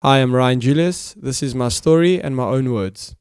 Hi, I'm Ryan Julius. This is my story and my own words.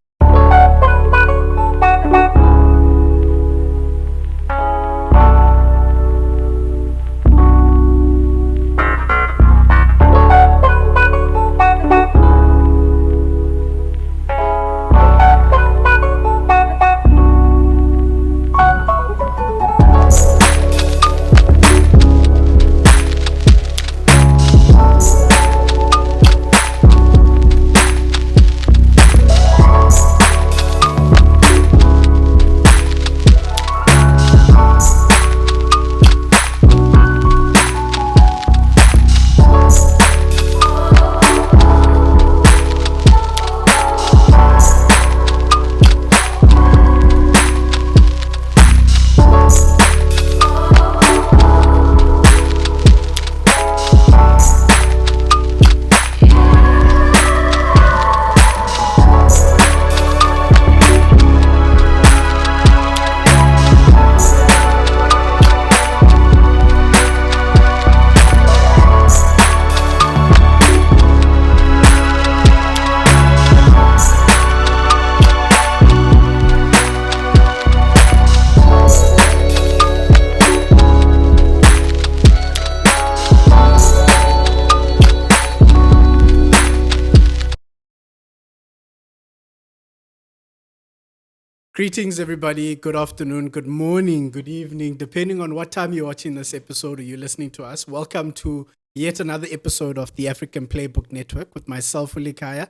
Greetings, everybody. Good afternoon, good morning, good evening, depending on what time you're watching this episode or you're listening to us. Welcome to yet another episode of the African Playbook Network with myself, Ulikaya.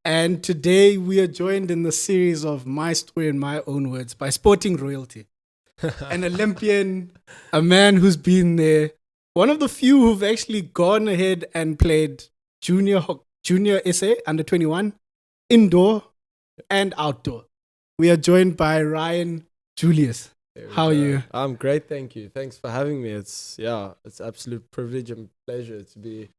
And today we are joined in the series of My Story in My Own Words by sporting royalty, an Olympian, a man who's been there, one of the few who've actually gone ahead and played junior SA under 21, indoor and outdoor. We are joined by Ryan Julius. How are you? I'm great, thank you. Thanks for having me. It's absolute privilege and pleasure to be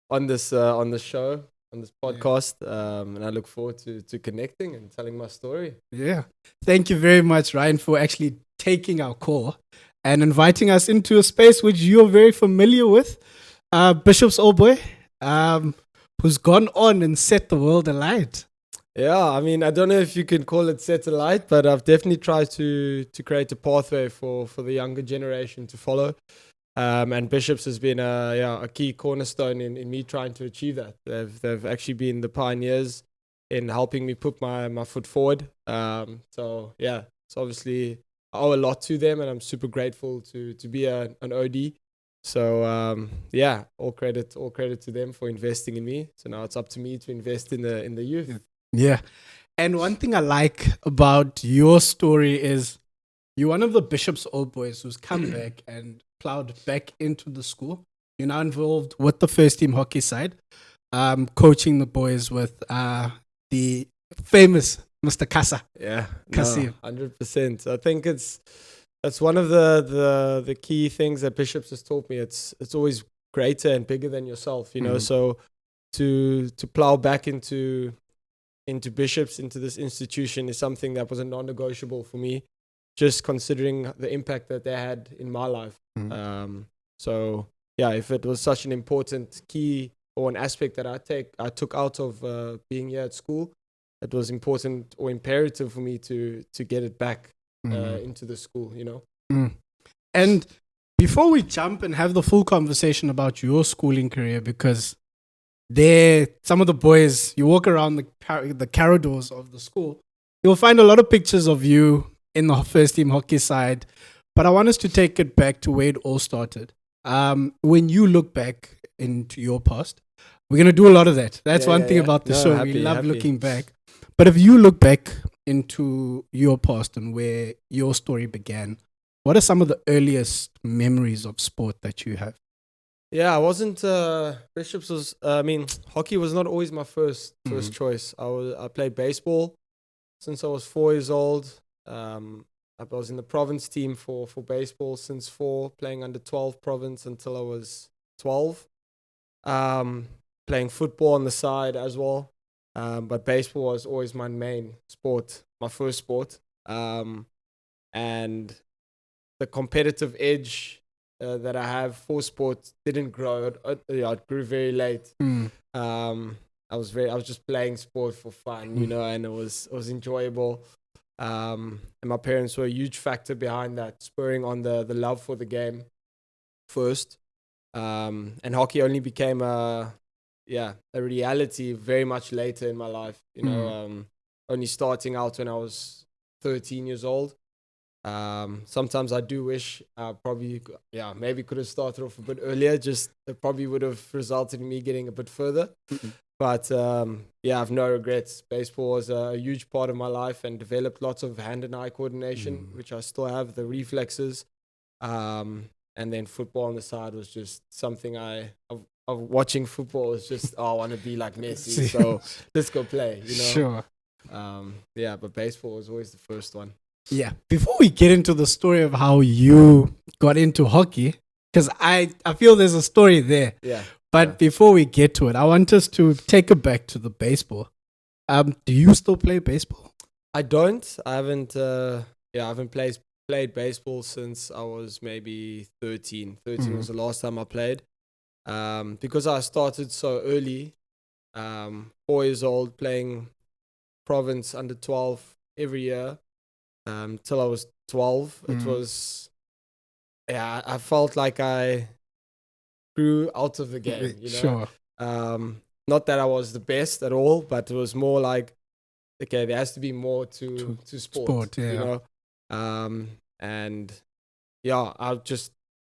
on this show, on this podcast, and I look forward to connecting and telling my story. Yeah. Thank you very much, Ryan, for actually taking our call and inviting us into a space which you're very familiar with. Bishop's old boy, who's gone on and set the world alight. Yeah, I mean, I don't know if you can call it satellite, but I've definitely tried to create a pathway for the younger generation to follow. And Bishops has been a key cornerstone in me trying to achieve that. They've actually been the pioneers in helping me put my foot forward. So it's obviously I owe a lot to them, and I'm super grateful to be an OD. So all credit to them for investing in me. So now it's up to me to invest in the youth. Yeah. And one thing I like about your story is you're one of the Bishop's old boys who's come back and plowed back into the school. You're now involved with the first team hockey side, coaching the boys with the famous Mr. Casa. Yeah, Cassie. 100%. I think that's one of the key things that Bishops has taught me. It's always greater and bigger than yourself, you know. So to plow back into Bishops, into this institution, is something that was a non-negotiable for me, just considering the impact that they had in my life. If it was such an important key or an aspect that I took out of being here at school, it was important or imperative for me to get it back into the school, you know. And before we jump and have the full conversation about your schooling career, because some of the boys, you walk around the corridors of the school, you'll find a lot of pictures of you in the first team hockey side. But I want us to take it back to where it all started. When you look back into your past, we're going to do a lot of that. That's one thing about the show. We love looking back. But if you look back into your past and where your story began, what are some of the earliest memories of sport that you have? Yeah, I wasn't. Bishops was. Hockey was not always my first choice. I played baseball since I was 4 years old. I was in the province team for baseball since 4, playing under 12 province until I was 12. Playing football on the side as well. But baseball was always my main sport, my first sport. And the competitive edge that I have for sports didn't grow. It grew very late. I was just playing sport for fun, and it was enjoyable. And my parents were a huge factor behind that, spurring on the love for the game first. And hockey only became a reality very much later in my life. Only starting out when I was 13 years old. Sometimes I do wish I probably maybe could have started off a bit earlier. Just it probably would have resulted in me getting a bit further. But I have no regrets. Baseball was a huge part of my life and developed lots of hand and eye coordination, which I still have, the reflexes. And then football on the side was just something of watching football was just, I want to be like Messi, so let's go play, Sure. But baseball was always the first one. Yeah. Before we get into the story of how you got into hockey, because I feel there's a story there. Yeah. But before we get to it, I want us to take it back to the baseball. Do you still play baseball? I don't. I haven't. I haven't played baseball since I was maybe 13. 13 was the last time I played. Because I started so early, 4 years old, playing province under 12 every year, till I was 12. It was, I felt like I grew out of the game, Sure. Not that I was the best at all, but it was more like, okay, there has to be more to sport, and I just,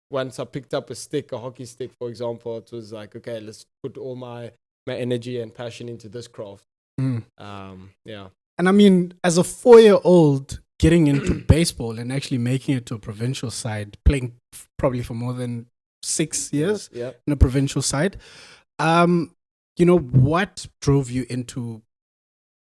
once I picked up a hockey stick, for example, it was like, okay, let's put all my energy and passion into this craft. And I mean, as a 4-year-old getting into baseball and actually making it to a provincial side, playing probably for more than 6 years in a provincial side, what drove you into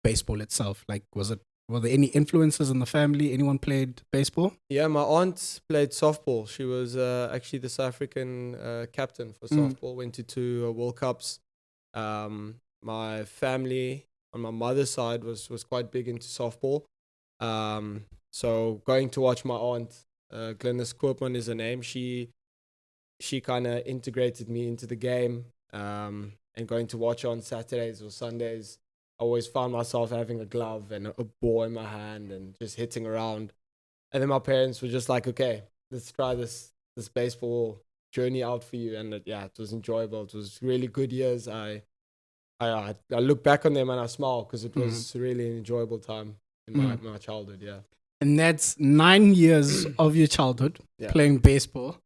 baseball itself? Like, were there any influences in the family? Anyone played baseball? Yeah, my aunt played softball. She was actually the South African captain for softball, went to 2 World Cups. My family on my mother's side was quite big into softball. So going to watch my aunt, Glennis Koopman is her name, she kind of integrated me into the game, and going to watch on Saturdays or Sundays. I always found myself having a glove and a ball in my hand and just hitting around. And then my parents were just like, okay, let's try this baseball journey out for you. And it was enjoyable. It was really good years. I look back on them and I smile because it was really an enjoyable time in my childhood, And that's 9 years of your childhood playing baseball.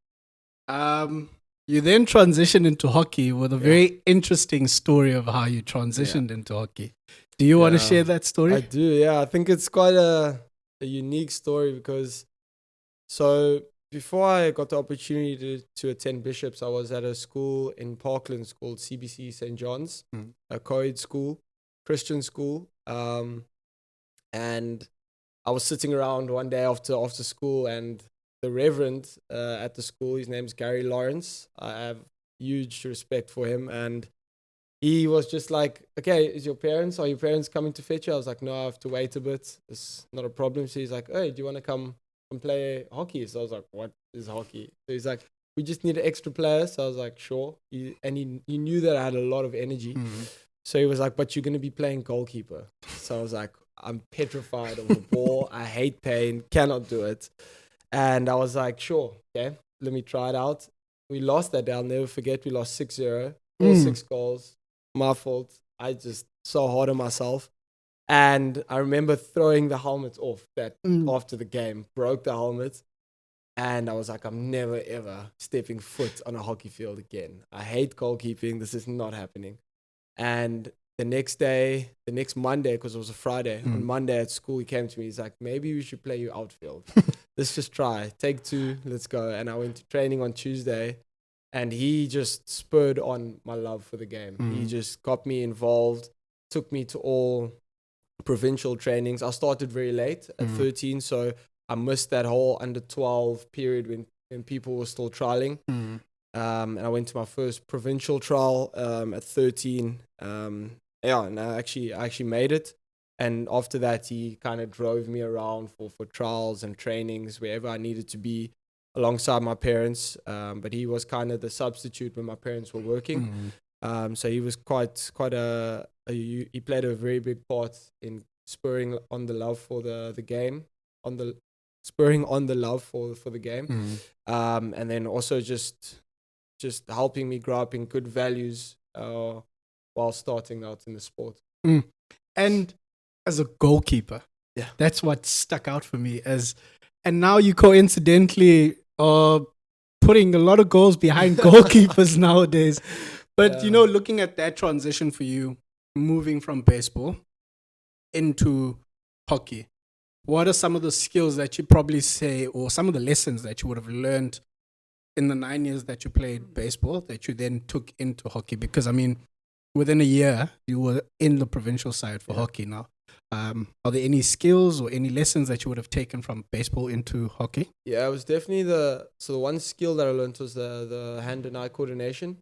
You then transitioned into hockey with a very interesting story of how you transitioned into hockey. Do you want to share that story? I do, yeah. I think it's quite a unique story because, so before I got the opportunity to attend Bishops, I was at a school in Parklands called CBC St. John's, a co-ed school, Christian school. And I was sitting around one day after school, and the reverend at the school, his name's Gary Lawrence. I have huge respect for him. And he was just like, okay, are your parents coming to fetch you? I was like, no, I have to wait a bit. It's not a problem. So he's like, hey, do you want to come and play hockey? So I was like, what is hockey? So he's like, we just need an extra player. So I was like, sure. He knew that I had a lot of energy. So he was like, but you're going to be playing goalkeeper. So I was like, I'm petrified of the ball. I hate pain, cannot do it. And I was like, sure, okay, let me try it out. We lost that day. I'll never forget. We lost 6-0, all 6 goals. My fault. I just so hard on myself. And I remember throwing the helmet off after the game, broke the helmet. And I was like, I'm never, ever stepping foot on a hockey field again. I hate goalkeeping. This is not happening. And the next Monday, because it was a Friday, on Monday at school, he came to me. He's like, maybe we should play you outfield. Let's just try. Take 2. Let's go. And I went to training on Tuesday, and he just spurred on my love for the game. He just got me involved, took me to all provincial trainings. I started very late at 13, so I missed that whole under 12 period when people were still trialing. And I went to my first provincial trial at 13. And I actually made it. And after that, he kind of drove me around for trials and trainings wherever I needed to be alongside my parents. But he was kind of the substitute when my parents were working. So he was quite a he played a very big part in spurring on the love for the game, spurring on the love for the game, and then also just helping me grow up in good values while starting out in the sport. And as a goalkeeper, Yeah. that's what stuck out for me. And now you coincidentally are putting a lot of goals behind goalkeepers nowadays. But looking at that transition for you, moving from baseball into hockey, what are some of the skills that you probably say, or some of the lessons that you would have learned in the 9 years that you played baseball that you then took into hockey? Because I mean, within a year you were in the provincial side for hockey now. Are there any skills or any lessons that you would have taken from baseball into hockey? Yeah, it was definitely the one skill that I learned was the hand and eye coordination,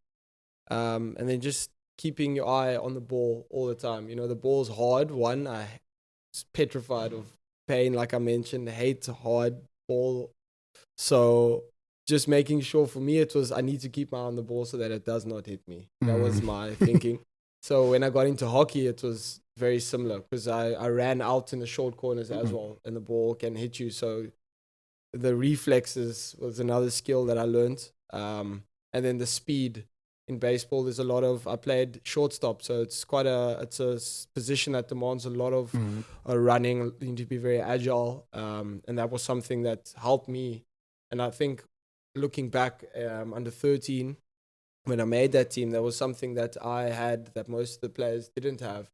and then just keeping your eye on the ball all the time. The ball's hard. I was petrified of pain, like I mentioned. Hate hard ball. So just making sure, for me, it was I need to keep my eye on the ball so that it does not hit me. That was my thinking. So when I got into hockey, it was very similar because I ran out in the short corners as well, and the ball can hit you. So the reflexes was another skill that I learned. And then the speed in baseball, there's a lot of, I played shortstop, so it's a position that demands a lot of running. You need to be very agile. And that was something that helped me. And I think looking back, under 13, when I made that team, that was something that I had that most of the players didn't have.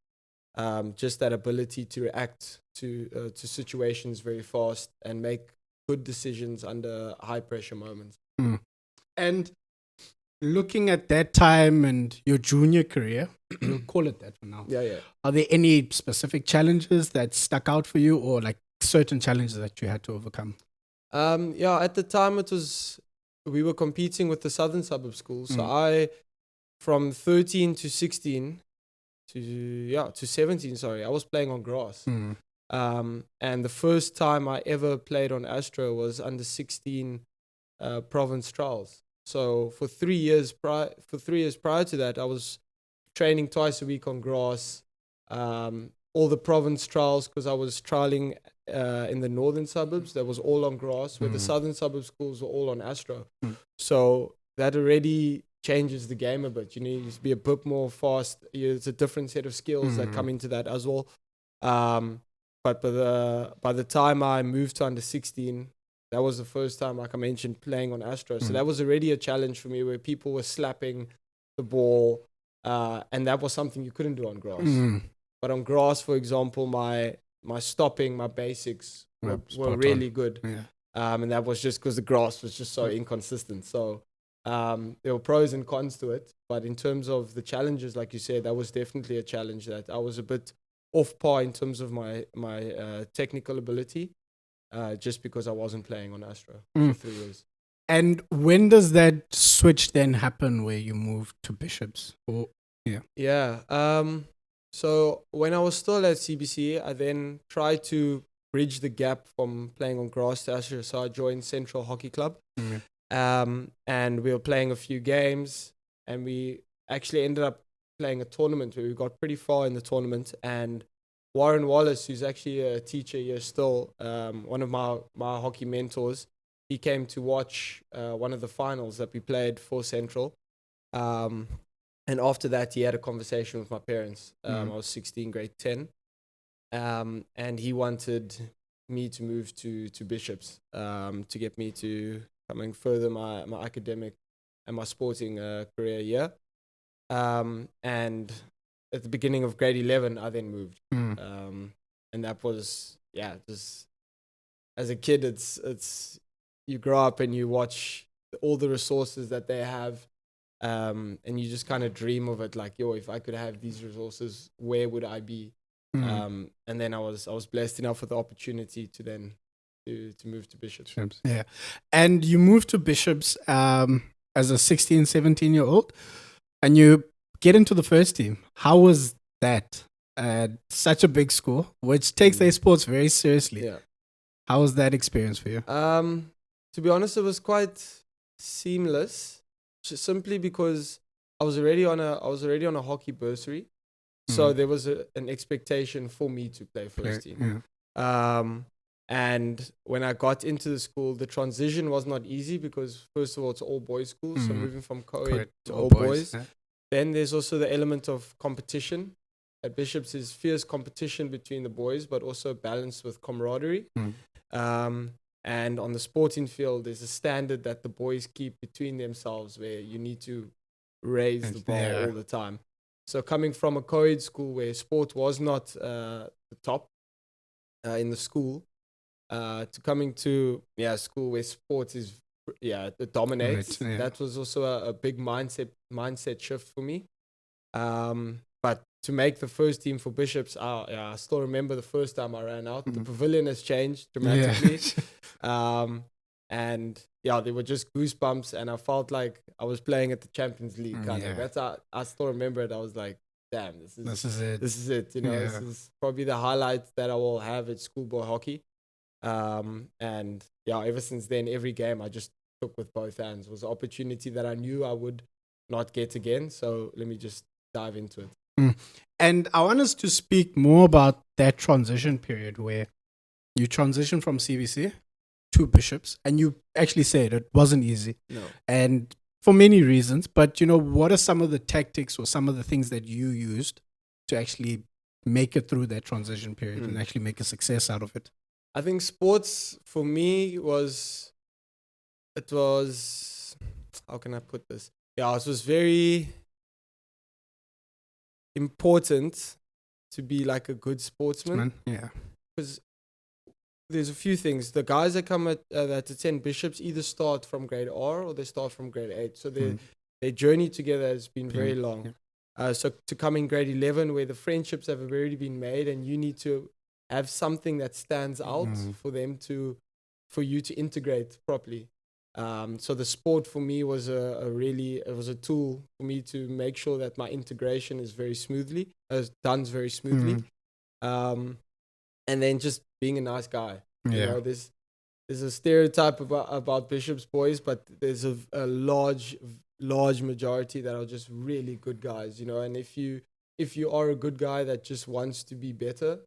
Just that ability to react to situations very fast and make good decisions under high pressure moments. And looking at that time and your junior career, we'll call it that for now. Yeah. Are there any specific challenges that stuck out for you, or like certain challenges that you had to overcome? At the time we were competing with the southern suburb schools. So from 13 to 16 to 17, I was playing on grass. And the first time I ever played on Astro was under 16 province trials. So for 3 years prior to that, I was training twice a week on grass. All the province trials, because I was trialing in the northern suburbs, that was all on grass, where the southern suburb schools were all on Astro. So that already changes the game a bit. You need to be a bit more fast. It's a different set of skills that come into that as well. But by the time I moved to under 16, that was the first time, like I mentioned, playing on Astro. So that was already a challenge for me, where people were slapping the ball, and that was something you couldn't do on grass. But on grass, for example, my stopping, my basics were really good. And that was just because the grass was just so inconsistent. So there were pros and cons to it. But in terms of the challenges, like you said, that was definitely a challenge that I was a bit off par in terms of my technical ability, just because I wasn't playing on Astro for 3 years. And when does that switch then happen where you move to Bishops? So when I was still at CBC, I then tried to bridge the gap from playing on grass to Astro. So I joined Central Hockey Club, and we were playing a few games, and we actually ended up playing a tournament where we got pretty far in the tournament. And Warren Wallace, who's actually a teacher here still, one of my hockey mentors, he came to watch one of the finals that we played for Central. And after that, he had a conversation with my parents. I was 16, grade 10. And he wanted me to move to Bishops to get me to coming further my academic and my sporting career here. And at the beginning of grade 11, I then moved. And that was, just as a kid, it's you grow up and you watch all the resources that they have. And you just kind of dream of it, like, if I could have these resources, where would I be? And then I was blessed enough with the opportunity to then to move to Bishops. Yeah. And you moved to Bishops as a 16, 17-year-old, and you get into the first team. How was that at such a big school, which takes their sports very seriously? Yeah. How was that experience for you? To be honest, it was quite seamless, just simply because I was already on a hockey bursary. So there was an expectation for me to play first team. And when I got into the school, the transition was not easy because first of all, it's all boys school. So moving from co-ed to all boys. Then there's also the element of competition. At Bishops is fierce competition between the boys, but also balanced with camaraderie. And on the sporting field, there's a standard that the boys keep between themselves where you need to raise the bar all the time. So coming from a co-ed school where sport was not the top in the school, to coming to school where sport is it dominates. That was also a big mindset shift for me. But to make the first team for Bishops, I still remember the first time I ran out. The pavilion has changed dramatically. And there were just goosebumps, and I felt like I was playing at the Champions League kind of. That's I still remember it. I was like, damn, this is it. This is this is probably the highlight that I will have at schoolboy hockey. And ever since then, every game I just took with both hands. It was an opportunity that I knew I would not get again. So let me just dive into it. And I want us to speak more about that transition period where you transition from CBC to Bishops, and you actually said it wasn't easy. No. And for many reasons, but what are some of the tactics or some of the things that you used to actually make it through that transition period and actually make a success out of it? I think sports for me was, how can I put this? It was very important to be like a good sportsman. Because there's a few things. The guys that come that attend Bishops either start from grade R or they start from grade 8. So their journey together has been very long. So to come in grade 11 where the friendships have already been made and you need to have something that stands out for you to integrate properly. So the sport for me was a tool for me to make sure that my integration is done very smoothly. And then just being a nice guy. There's a stereotype about Bishops boys, but there's a large majority that are just really good guys, and if you are a good guy that just wants to be better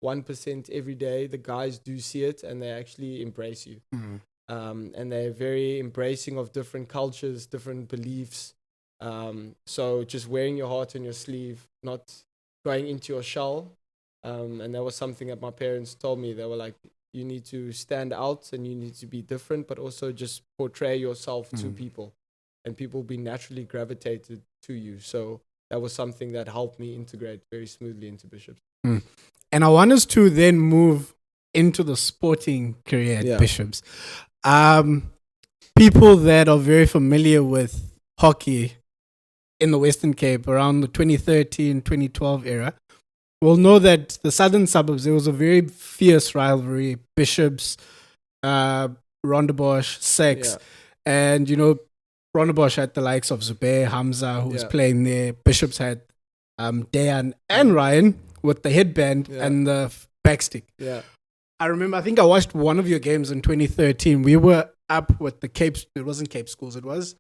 1% every day, the guys do see it and they actually embrace you. And they're very embracing of different cultures, different beliefs. So just wearing your heart on your sleeve, not going into your shell. And that was something that my parents told me. They were like, you need to stand out and you need to be different, but also just portray yourself to people. And people be naturally gravitated to you. So that was something that helped me integrate very smoothly into Bishops. And I want us to then move into the sporting career at Bishops. People that are very familiar with hockey in the Western Cape around the 2013, 2012 era will know that the southern suburbs, there was a very fierce rivalry. Bishops, Rondebosch, Sex. And, Rondebosch had the likes of Zubair, Hamza, who was playing there. Bishops had Dayan and Ryan with the headband and the backstick. I remember, I think I watched one of your games in 2013. We were up with the Cape, it wasn't Cape Schools, it was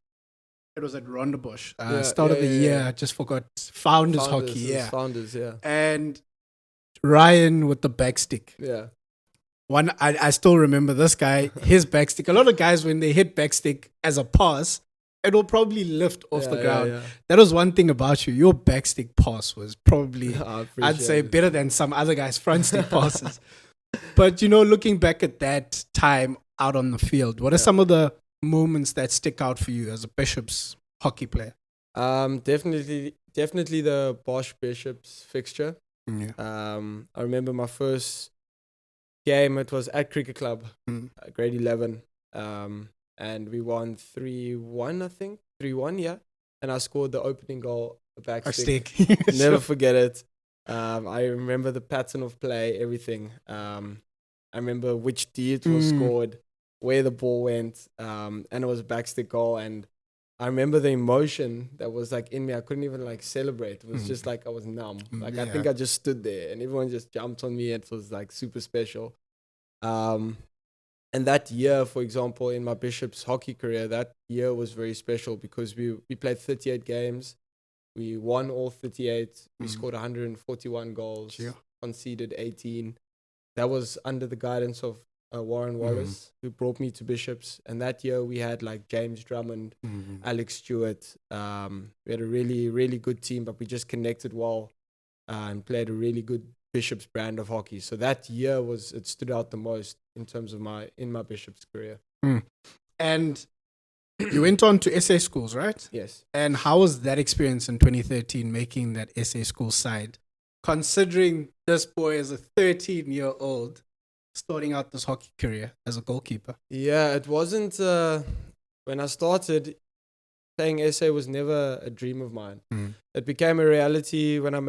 at Rondebosch. Start of the year, I just forgot. Founders hockey, Founders, And Ryan with the backstick. One, I still remember this guy, his backstick. A lot of guys, when they hit backstick as a pass, it will probably lift off the ground. That was one thing about you. Your backstick pass was probably, I'd say, better than some other guys' front stick passes. But, looking back at that time out on the field, what are some of the moments that stick out for you as a Bishops hockey player? Definitely the Bosch Bishops fixture. I remember my first game, it was at Cricket Club, grade 11. And we won 3-1, I think. 3-1, And I scored the opening goal, a backstick. Never forget it. I remember the pattern of play, everything. I remember which D it was scored, where the ball went, and it was a backstick goal. And I remember the emotion that was like in me. I couldn't even like celebrate. It was just like I was numb. Like I think I just stood there and everyone just jumped on me. It was like super special. And that year, for example, in my Bishops hockey career, that year was very special because we played 38 games. We won all 38. We scored 141 goals, Sure. conceded 18. That was under the guidance of Warren Wallace, who brought me to Bishops. And that year we had like James Drummond, Alex Stewart. We had a really, really good team, but we just connected well and played a really good Bishops brand of hockey. So that year it stood out the most in terms of my Bishops career. And you went on to SA schools, right? Yes. And how was that experience in 2013, making that SA school side? Considering this boy is a 13-year-old starting out this hockey career as a goalkeeper. Yeah, it wasn't, when I started, playing SA was never a dream of mine. It became a reality when I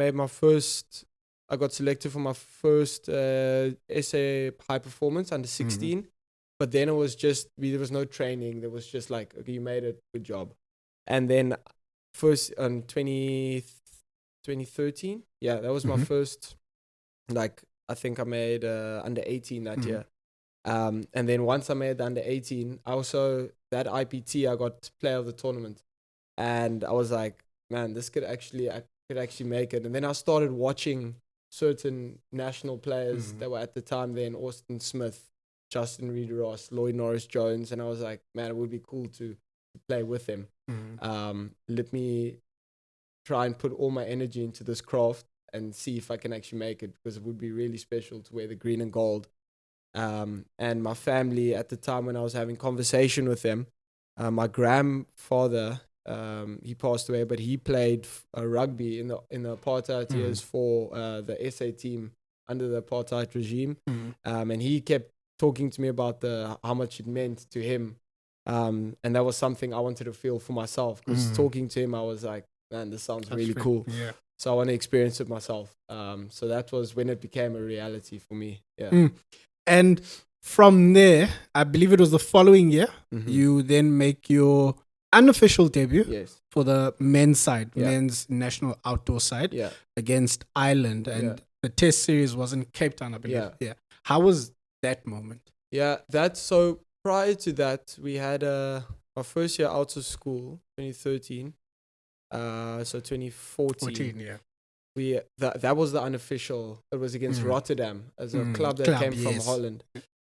got selected for my first SA high performance under 16. But then it was just, there was no training. There was just like, okay, you made it, good job. And then first on 2013, yeah, that was my first, like, I think I made under 18 that year. And then once I made the under 18, that IPT, I got player of the tournament. And I was like, man, I could actually make it. And then I started watching certain national players that were at the time then, Austin Smith, Justin Reed-Ross, Lloyd Norris-Jones, and I was like, man, it would be cool to play with them. Let me try and put all my energy into this craft and see if I can actually make it, because it would be really special to wear the green and gold. And my family at the time, when I was having conversation with them, my grandfather, he passed away, but he played rugby in the apartheid years for the SA team under the apartheid regime, and he kept talking to me about how much it meant to him, and that was something I wanted to feel for myself, because talking to him I was like, man, this sounds really cool. So I want to experience it myself. So that was when it became a reality for me. And from there, I believe it was the following year, you then make your unofficial debut for the men's side, men's national outdoor side, against Ireland, and the test series was in Cape Town, I believe. How was that moment? So prior to that, we had our first year out of school, 2013. So 2014. That was the unofficial. It was against Rotterdam, as a club that came from Holland.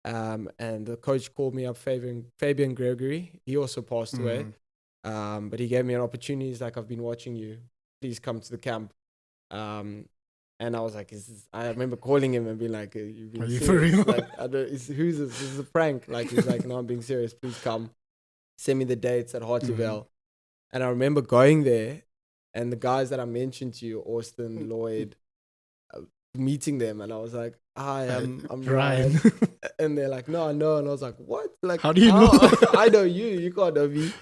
And the coach called me up, Fabian Gregory. He also passed away. But he gave me an opportunity. He's like, I've been watching you. Please come to the camp. And I was like, I remember calling him and being like, you've been serious? For real? Like, who's this? This is a prank. Like, he's like, no, I'm being serious. Please come. Send me the dates at Hartleyville. And I remember going there, and the guys that I mentioned to you, Austin, Lloyd, meeting them, and I was like, hi, I'm Ryan. And they're like, no, I know. And I was like, what? Like, how do you know? I know you can't know me.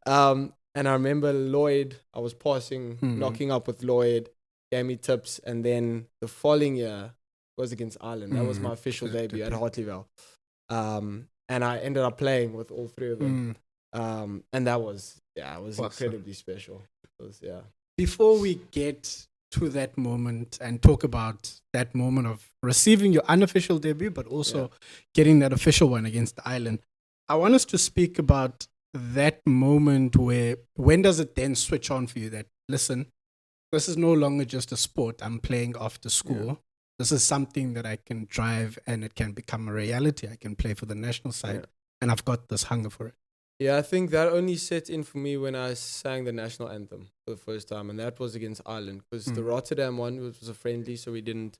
And I remember Lloyd, I was passing, knocking up with Lloyd, gave me tips, and then the following year was against Ireland. That was my official debut at Hartleyville. And I ended up playing with all three of them. And that was, it was incredibly special. It was, Before we get to that moment and talk about that moment of receiving your unofficial debut, but also getting that official one against Ireland, I want us to speak about that moment when does it then switch on for you that, listen, this is no longer just a sport I'm playing after school. This is something that I can drive and it can become a reality. I can play for the national side and I've got this hunger for it. Yeah, I think that only set in for me when I sang the national anthem for the first time, and that was against Ireland, because the Rotterdam one was a friendly, so we didn't.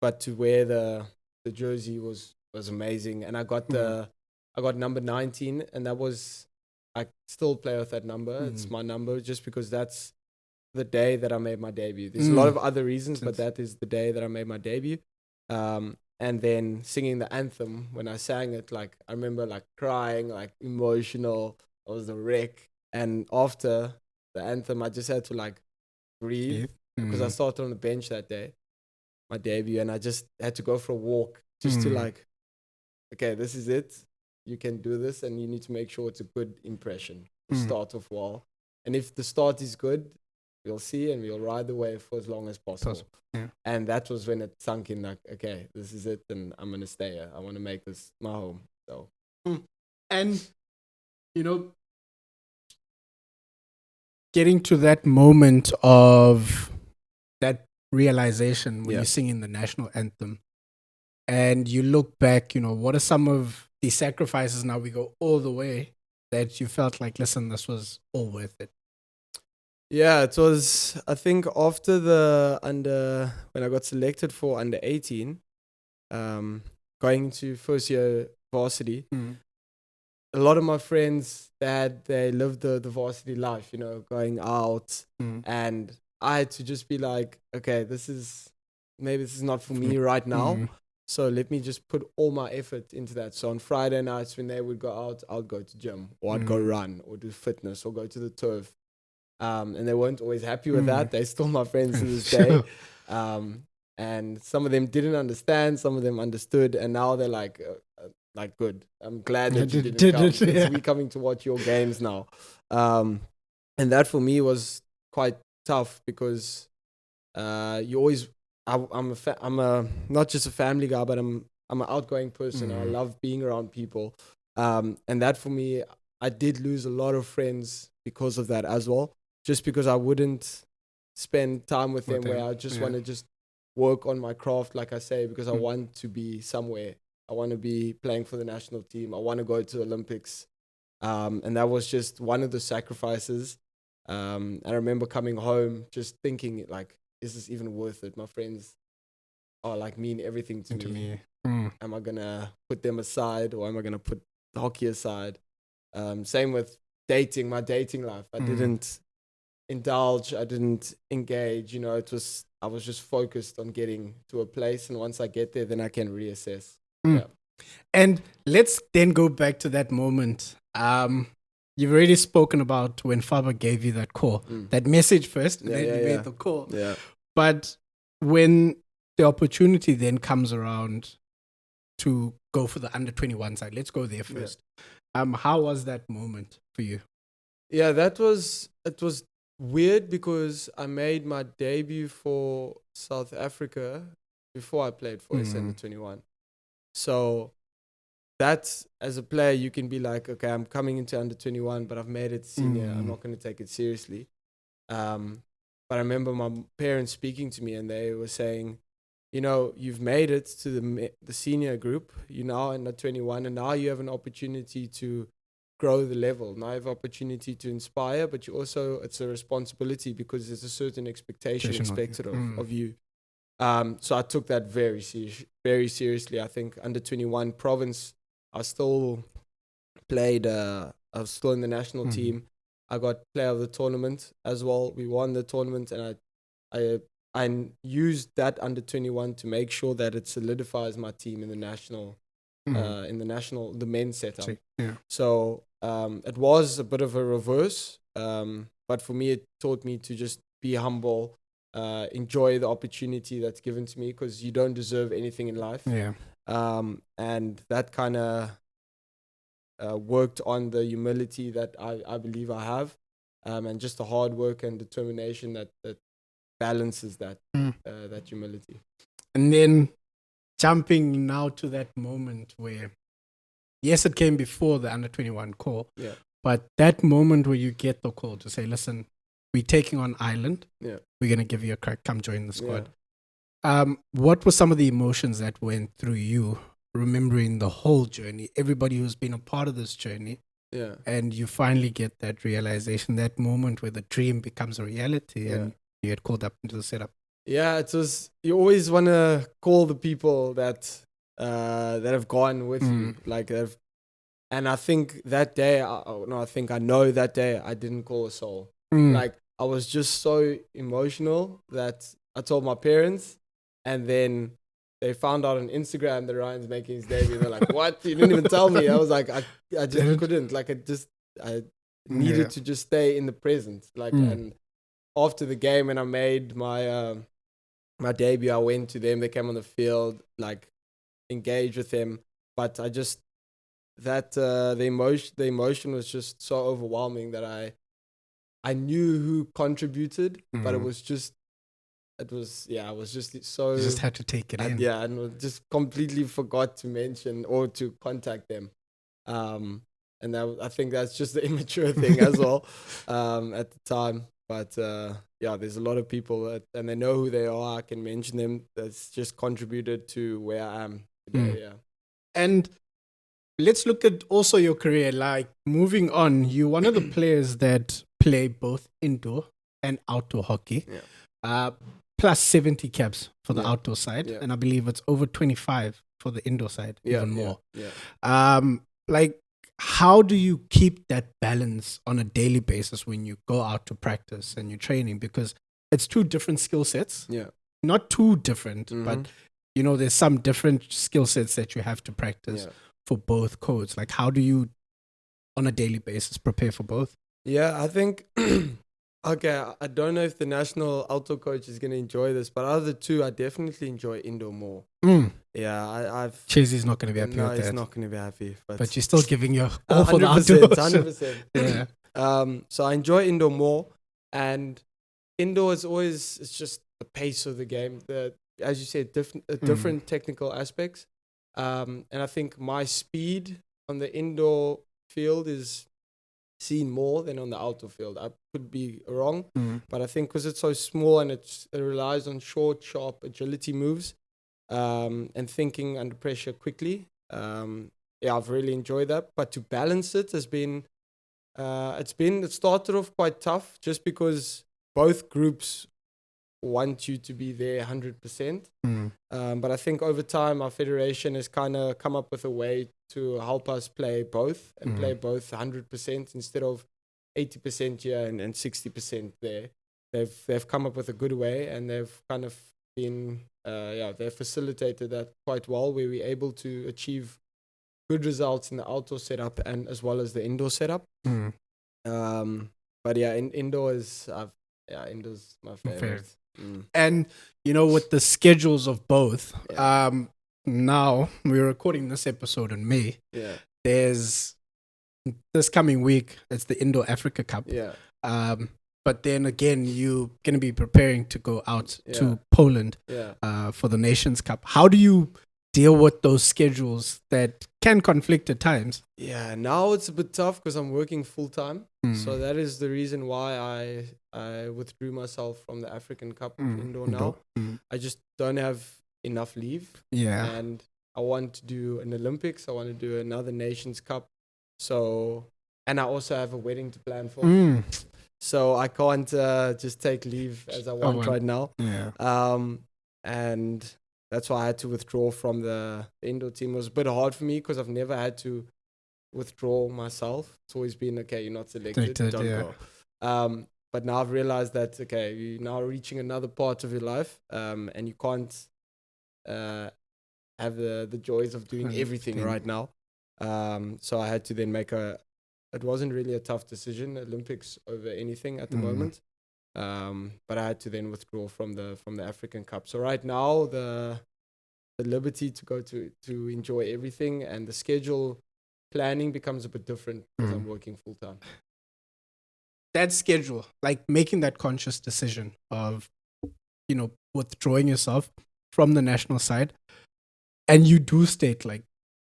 But to wear the jersey was amazing, and I got number 19, and that was, I still play with that number. It's my number just because that's the day that I made my debut. There's a lot of other reasons, but that is the day that I made my debut. And then singing the anthem, when I sang it, like, I remember like crying, like emotional. I was a wreck. And after the anthem, I just had to like breathe, because I started on the bench that day, my debut, and I just had to go for a walk just to like, okay, this is it. You can do this, and you need to make sure it's a good impression. Start off well. And if the start is good, we'll see, and we'll ride the wave for as long as possible. And that was when it sunk in, like, okay, this is it, and I'm going to stay here. I want to make this my home. So, And, you know, getting to that moment of that realization when Yeah. you're singing the national anthem and you look back, what are some of the sacrifices now we go all the way that you felt like, listen, this was all worth it? Yeah, it was, I think, after when I got selected for under 18, going to first year varsity, a lot of my friends, they lived the varsity life, going out. And I had to just be like, okay, maybe this is not for me right now. So let me just put all my effort into that. So on Friday nights when they would go out, I'd go to gym, or I'd go run, or do fitness, or go to the turf. And they weren't always happy with that. They're still my friends to this day. And some of them didn't understand, some of them understood, and now they're like, good. I'm glad that you didn't come, because we're coming to watch your games now. And that for me was quite tough, because you always, I'm not just a family guy, but I'm an outgoing person. I love being around people. And that for me, I did lose a lot of friends because of that as well. Just because I wouldn't spend time with them, where I just want to just work on my craft, like I say, because I want to be somewhere. I want to be playing for the national team. I want to go to Olympics. And that was just one of the sacrifices. I remember coming home just thinking, like, is this even worth it? My friends are like mean everything to me. Am I going to put them aside, or am I going to put the hockey aside? Same with my dating life. I didn't indulge, I didn't engage, I was just focused on getting to a place, and once I get there, then I can reassess. Yeah. And let's then go back to that moment. You've already spoken about when Faber gave you that call, that message first, and then you made the call. Yeah. But when the opportunity then comes around to go for the under 21 side, let's go there first. How was that moment for you? Yeah, it was weird, because I made my debut for South Africa before I played for under 21. So that's, as a player, you can be like, okay, I'm coming into under 21, but I've made it senior. I'm not going to take it seriously. But I remember my parents speaking to me, and they were saying, you've made it to the senior group. You're now under 21, and now you have an opportunity to grow the level. Now you have opportunity to inspire, but it's a responsibility, because there's a certain expectation expected of you. So I took that very seriously. I think under 21 province, I still played. I was still in the national team. I got player of the tournament as well. We won the tournament, and I used that under 21 to make sure that it solidifies my team in the national, the men's setup. So it was a bit of a reverse, but for me, it taught me to just be humble, enjoy the opportunity that's given to me, because you don't deserve anything in life. And that kind of worked on the humility that I believe I have, and just the hard work and determination that balances that humility. And then jumping now to that moment where, yes, it came before the under 21 call, but that moment where you get the call to say, listen, we're taking on Ireland. We're going to give you a crack. Come join the squad. What were some of the emotions that went through you, remembering the whole journey, everybody who's been a part of this journey? And you finally get that realization, that moment where the dream becomes a reality, and you get called up into the setup. Yeah, it was. You always want to call the people that have gone with you, like and I think that day, I know that day I didn't call a soul. Like, I was just so emotional that I told my parents, and then they found out on Instagram that Ryan's making his debut. They're like, "What? You didn't even tell me." I was like, I just couldn't. Like, I needed to just stay in the present. Like, and after the game, when I made my my debut, I went to them. They came on the field, like, engaged with them. But I just the emotion was just so overwhelming that I knew who contributed, but I was just so. You just had to take it in. And just completely forgot to mention or to contact them. and I think that's just the immature thing as well at the time. But yeah, there's a lot of people and they know who they are. I can mention them. That's just contributed to where I am today. Yeah. And let's look at also your career. Like moving on, you're one of the players that play both indoor and outdoor hockey. Yeah. Plus 70 caps for the outdoor side, Yeah. and I believe it's over 25 for the indoor side, even more. Yeah. Like, how do you keep that balance on a daily basis when you go out to practice and you're training? Because it's two different skill sets. Yeah. Not too different, but you know, there's some different skill sets that you have to practice for both codes. Like, how do you, on a daily basis, prepare for both? Yeah, I think, okay, I don't know if the national outdoor coach is going to enjoy this, but out of the two, I definitely enjoy indoor more. Yeah, I've... Cheesy's not going to be happy with that. No, he's not going to be happy. But you're still giving your all for the outdoors. 100%. Yeah. So I enjoy indoor more. And indoor is always, it's just the pace of the game. As you said, different technical aspects. And I think my speed on the indoor field is seen more than on the outdoor field. I could be wrong, but I think because it's so small and it relies on short, sharp agility moves and thinking under pressure quickly. Yeah, I've really enjoyed that. But to balance it has been, it started off quite tough just because both groups want you to be there 100%. But I think over time, our federation has kind of come up with a way to help us play both and play both 100% instead of 80% here and 60% there. They've come up with a good way, and they've kind of been, they've facilitated that quite well, where we're able to achieve good results in the outdoor setup and as well as the indoor setup. But yeah, indoors my favorite. And you know, with the schedules of both, now we're recording this episode in May. Yeah. There's this coming week, it's the Indo Africa Cup. Yeah. But then again, you're going to be preparing to go out to Poland for the Nations Cup. How do you deal with those schedules that can conflict at times? Yeah, now it's a bit tough because I'm working full time. So that is the reason why I withdrew myself from the African Cup indoor now. I just don't have enough leave. Yeah. And I want to do an Olympics. I want to do another Nations Cup. So, and I also have a wedding to plan for. So I can't just take leave as I want right now. Yeah. And that's why I had to withdraw from the indoor team. It was a bit hard for me because I've never had to withdraw myself. It's always been, okay, you're not selected, don't go. But now I've realized that, okay, you're now reaching another part of your life, and you can't have the joys of doing everything right now. So I had to then it wasn't really a tough decision, Olympics over anything at the moment. But I had to then withdraw from the African Cup. So right now the liberty to go to enjoy everything, and the schedule planning becomes a bit different because I'm working full time. That schedule, like making that conscious decision of, you know, withdrawing yourself from the national side, and you do state like,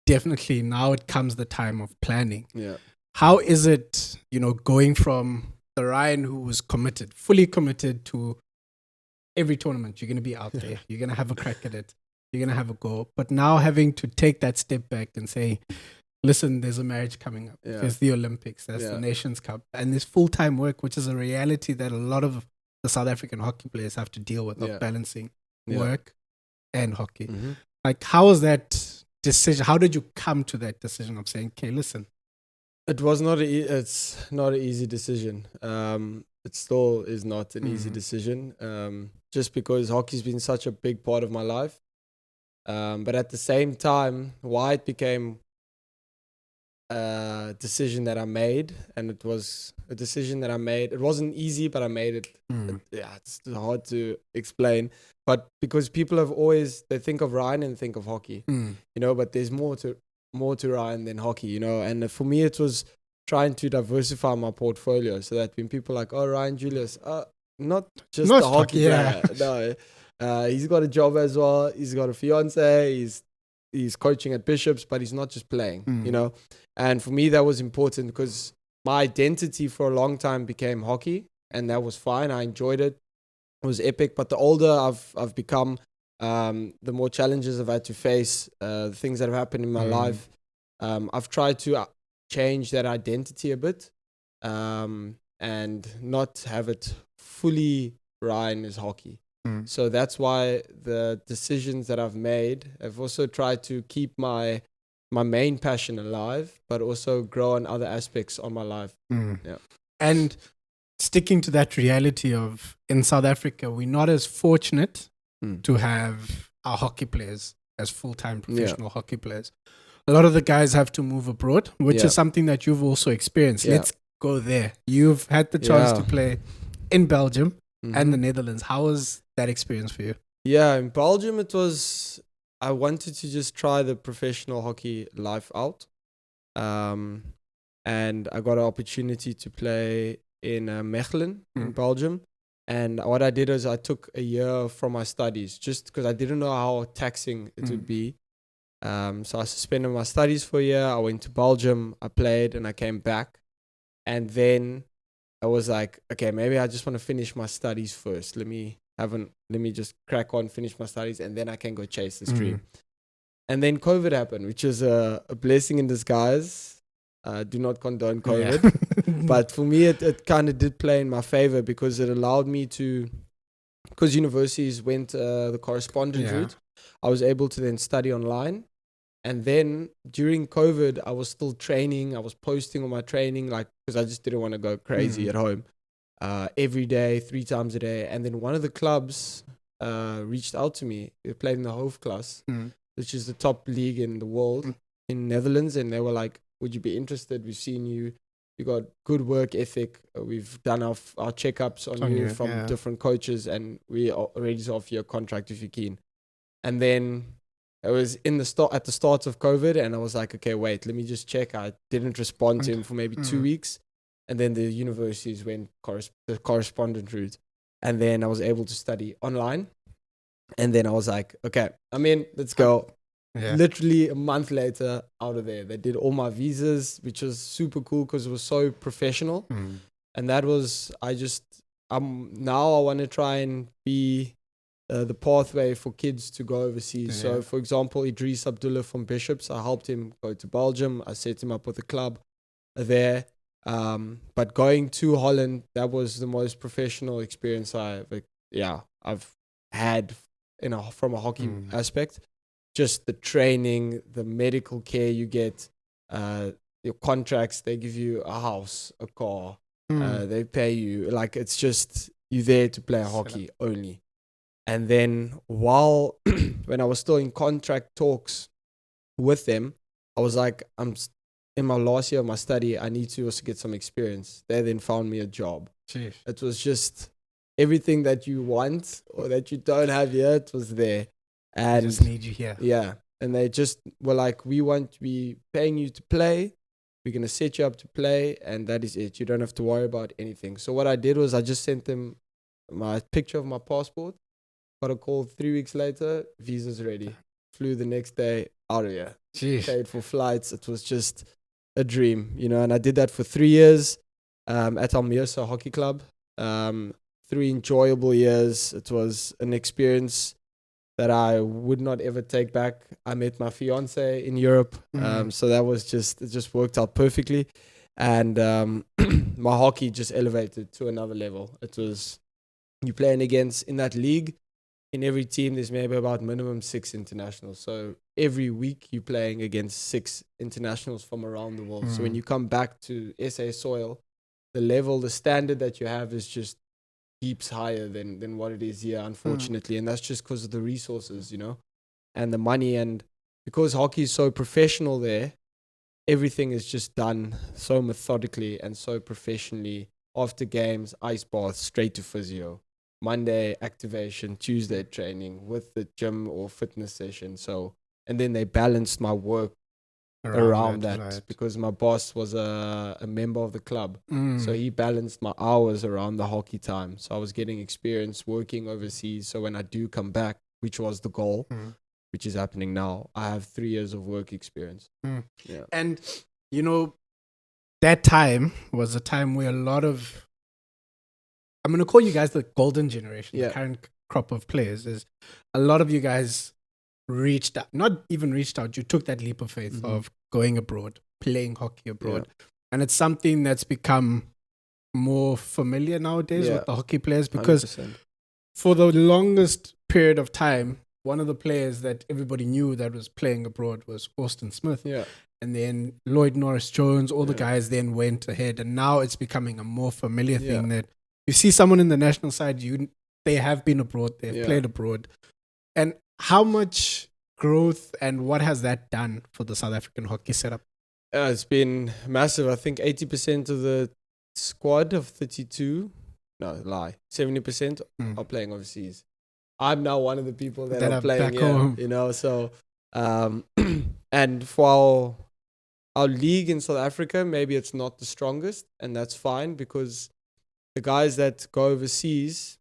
definitely now it comes the time of planning. Yeah. How is it, you know, going from the Ryan who was fully committed to every tournament? You're going to be out there. You're going to have a crack at it. You're going to have a go. But now having to take that step back and say, listen, there's a marriage coming up. Yeah. There's the Olympics. There's the Nations Cup. And there's full-time work, which is a reality that a lot of the South African hockey players have to deal with, of balancing work and hockey. Like, how was that decision? How did you come to that decision of saying, okay, listen? It was not it's not an easy decision. It still is not an easy decision. Just because hockey's been such a big part of my life. But at the same time, why it became a decision that I made, and it was a decision that I made. It wasn't easy, but I made it. It's hard to explain. But because people they think of Ryan and think of hockey, you know, but there's more to Ryan than hockey, you know. And for me, it was trying to diversify my portfolio so that when people are like, oh, Ryan Julius, not just the hockey player. No, he's got a job as well. He's got a fiance. He's he's coaching at Bishops, but he's not just playing, you know. And for me, that was important because my identity for a long time became hockey, and that was fine. I enjoyed it. It was epic. But the older I've become, the more challenges I've had to face, the things that have happened in my life. I've tried to change that identity a bit, and not have it fully Ryan is hockey. So that's why the decisions that I've made, I've also tried to keep my main passion alive, but also grow on other aspects of my life. Yeah. And sticking to that reality of in South Africa, we're not as fortunate to have our hockey players as full-time professional hockey players. A lot of the guys have to move abroad, which is something that you've also experienced. Let's go there. You've had the chance to play in Belgium and the Netherlands. How was that experience for you? Yeah, in Belgium, I wanted to just try the professional hockey life out. And I got an opportunity to play in Mechelen in Belgium. And what I did is I took a year from my studies just because I didn't know how taxing it would be. So I suspended my studies for a year. I went to Belgium, I played, and I came back. And then I was like, okay, maybe I just want to finish my studies first. Let me just crack on, finish my studies, and then I can go chase this dream. And then COVID happened, which is a blessing in disguise. Do not condone COVID. But for me, it kind of did play in my favor because it allowed me to, because universities went the correspondence route, I was able to then study online. And then during COVID, I was still training. I was posting on my training, like, because I just didn't want to go crazy at home. Every day, 3 times a day. And then one of the clubs reached out to me. They played in the Hoofdklasse, which is the top league in the world in Netherlands. And they were like, would you be interested? We've seen you. You got good work ethic. We've done our checkups on you from different coaches. And we are ready to offer you a contract if you're keen. And then it was at the start of COVID, and I was like, okay, wait, let me just check. I didn't respond to him for maybe 2 weeks. And then the universities went the correspondent route. And then I was able to study online. And then I was like, okay, let's go. Literally a month later, out of there. They did all my visas, which was super cool because it was so professional. And that was, now I want to try and be the pathway for kids to go overseas. So, for example, Idris Abdullah from Bishops, I helped him go to Belgium. I set him up with a club there. But going to Holland, that was the most professional experience I've had from a hockey aspect. Just the training, the medical care you get, your contracts, they give you a house, a car, they pay you. Like, it's just, you're there to play hockey only. And then when I was still in contract talks with them, I was like, I'm in my last year of my study, I need to also get some experience. They then found me a job. Jeez. It was just everything that you want or that you don't have here, it was there. And I just need you here. Yeah. And they just were like, we want to be paying you to play. We're going to set you up to play. And that is it. You don't have to worry about anything. So what I did was I just sent them my picture of my passport. Got a call 3 weeks later, visa's ready. Flew the next day out of here. Jeez. Paid for flights. It was just a dream, and I did that for 3 years at Almeerse Hockey Club. 3 enjoyable years. It was an experience that I would not ever take back. I met my fiance in Europe. So that was it just worked out perfectly. And my hockey just elevated to another level. It was, you playing against, in that league, in every team, there's maybe about minimum 6 internationals. So every week you're playing against 6 internationals from around the world. So when you come back to SA soil, the standard that you have is just heaps higher than what it is here, unfortunately. And that's just because of the resources, and the money. And because hockey is so professional there, everything is just done so methodically and so professionally. After games, ice bath, straight to physio. Monday activation, Tuesday training with the gym or fitness session. So, and then they balanced my work around that right. Because my boss was a member of the club. So he balanced my hours around the hockey time. So I was getting experience working overseas. So when I do come back, which was the goal, which is happening now, I have 3 years of work experience. Yeah. And, you know, that time was a time where a lot of, I'm going to call you guys the golden generation, Yeah. the current crop of players, is a lot of you guys reached out, not even reached out, you took that leap of faith of going abroad, playing hockey abroad. And it's something that's become more familiar nowadays with the hockey players, because 100%. for the longest period of time, one of the players that everybody knew that was playing abroad was Austin Smith. Yeah. And then Lloyd Norris Jones, all the guys then went ahead. And now it's becoming a more familiar thing that you see someone in the national side, they have been abroad, they've played abroad. And how much growth and what has that done for the South African hockey setup? It's been massive. I think 80% of the squad of 32, no, lie, 70% are playing overseas. I'm now one of the people that are playing back home. You know, so and for our league in South Africa, maybe it's not the strongest, and that's fine, because the guys that go overseas,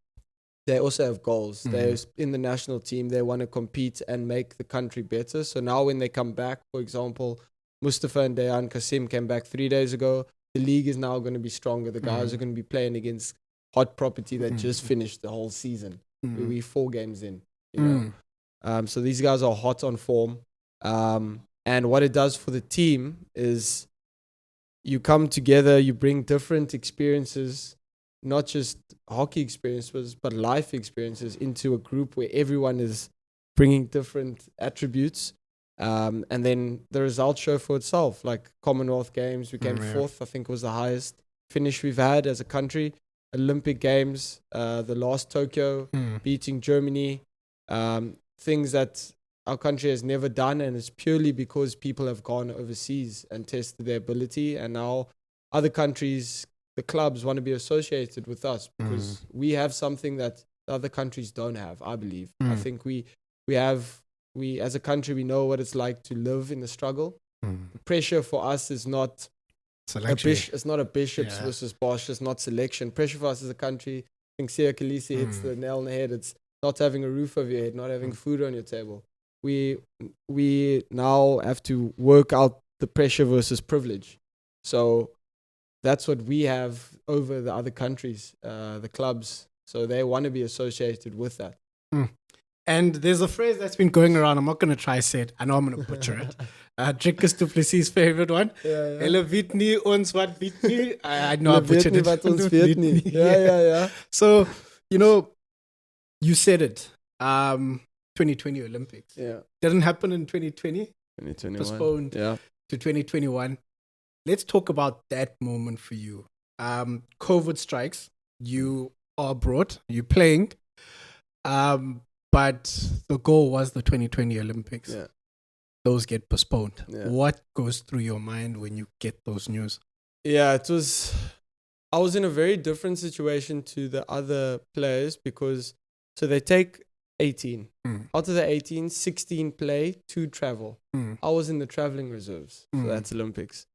they also have goals. They're in the national team. They want to compete and make the country better. So now when they come back, for example, Mustafa and Dayan Kasim came back 3 days ago. The league is now going to be stronger. The guys are going to be playing against Hot Property that just finished the whole season. We're 4 games in, you know. So these guys are hot on form. And what it does for the team is you come together, you bring different experiences, not just hockey experiences, but life experiences into a group where everyone is bringing different attributes. And then the results show for itself. Like Commonwealth Games, we came 4th, I think was the highest finish we've had as a country. Olympic Games, the last Tokyo, beating Germany, things that our country has never done, and it's purely because people have gone overseas and tested their ability, and now other countries, the clubs, want to be associated with us because we have something that other countries don't have, I believe. I think we as a country, we know what it's like to live in the struggle. The pressure for us is not it's not a Bishops versus Bosch. It's not selection. Pressure for us as a country, I think Sia Khaleesi hits the nail on the head. It's not having a roof over your head, not having food on your table. We now have to work out the pressure versus privilege. So that's what we have over the other countries, the clubs. So they want to be associated with that. And there's a phrase that's been going around. I'm not going to try say it. I know I'm going to butcher it. Drickus du Plessis' favorite one. Hulle weet nie ons wat weet nie. I know I butchered it. Wat ons weet nie. Yeah. So, you know, you said it. 2020 Olympics. Yeah. Didn't happen in 2020. 2021. Postponed to 2021. Let's talk about that moment for you. COVID strikes. You are abroad. You're playing. But the goal was the 2020 Olympics. Yeah. Those get postponed. Yeah. What goes through your mind when you get those news? Yeah, I was in a very different situation to the other players because, so they take 18. Out of the 18, 16 play, 2 travel. I was in the traveling reserves for that Olympics.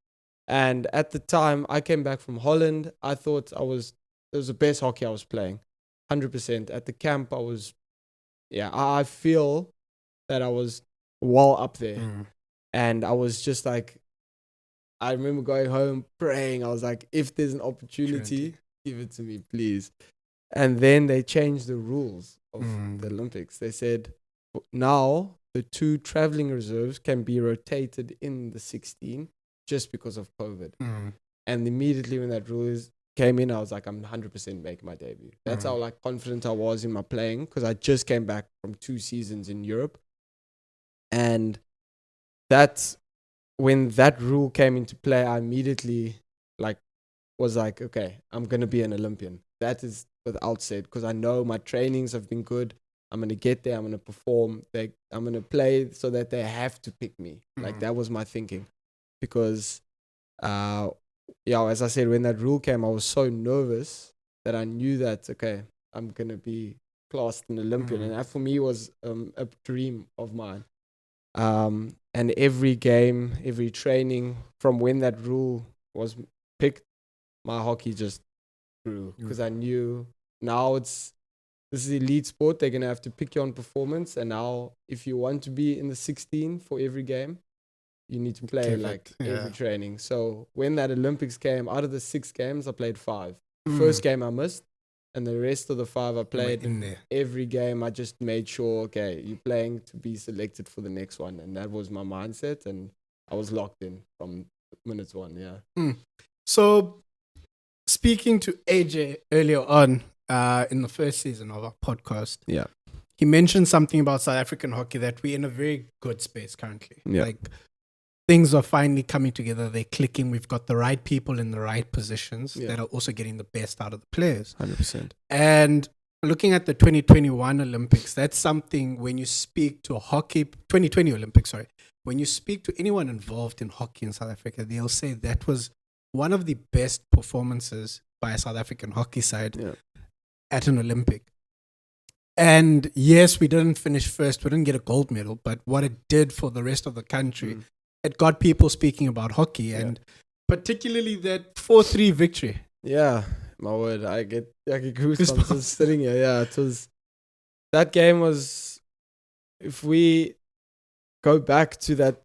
And at the time, I came back from Holland. I thought it was the best hockey I was playing, 100%. At the camp, I feel that I was well up there. And I was just like, I remember going home praying. I was like, if there's an opportunity, give it to me, please. And then they changed the rules of the Olympics. They said, now the 2 traveling reserves can be rotated in the 16 just because of COVID. And immediately when that rule came in, I was like, I'm 100% making my debut. That's how confident I was in my playing, because I just came back from 2 seasons in Europe. And when that rule came into play, I immediately was like, okay, I'm going to be an Olympian. That is without said, because I know my trainings have been good. I'm going to get there. I'm going to perform. I'm going to play so that they have to pick me. That was my thinking. Because, as I said, when that rule came, I was so nervous that I knew that, okay, I'm going to be classed an Olympian. And that for me was a dream of mine. And every game, every training, from when that rule was picked, my hockey just grew, because I knew now it's this is elite sport. They're going to have to pick you on performance. And now, if you want to be in the 16 for every game, you need to play every training. So when that Olympics came, out of the 6 games, I played 5. The first game I missed, and the rest of the 5 I played. In there. Every game I just made sure, okay, you're playing to be selected for the next one. And that was my mindset, and I was locked in from minute 1, So speaking to AJ earlier on in the first season of our podcast, he mentioned something about South African hockey, that we're in a very good space currently. Like, things are finally coming together. They're clicking. We've got the right people in the right positions that are also getting the best out of the players. 100%. And looking at the 2021 Olympics, that's something when you speak to 2020 Olympics, sorry. When you speak to anyone involved in hockey in South Africa, they'll say that was one of the best performances by a South African hockey side at an Olympic. And yes, we didn't finish first. We didn't get a gold medal, but what it did for the rest of the country, it got people speaking about hockey, and particularly that 4-3 victory. Yeah, my word. I get goosebumps just sitting here. Yeah, that game was, if we go back to that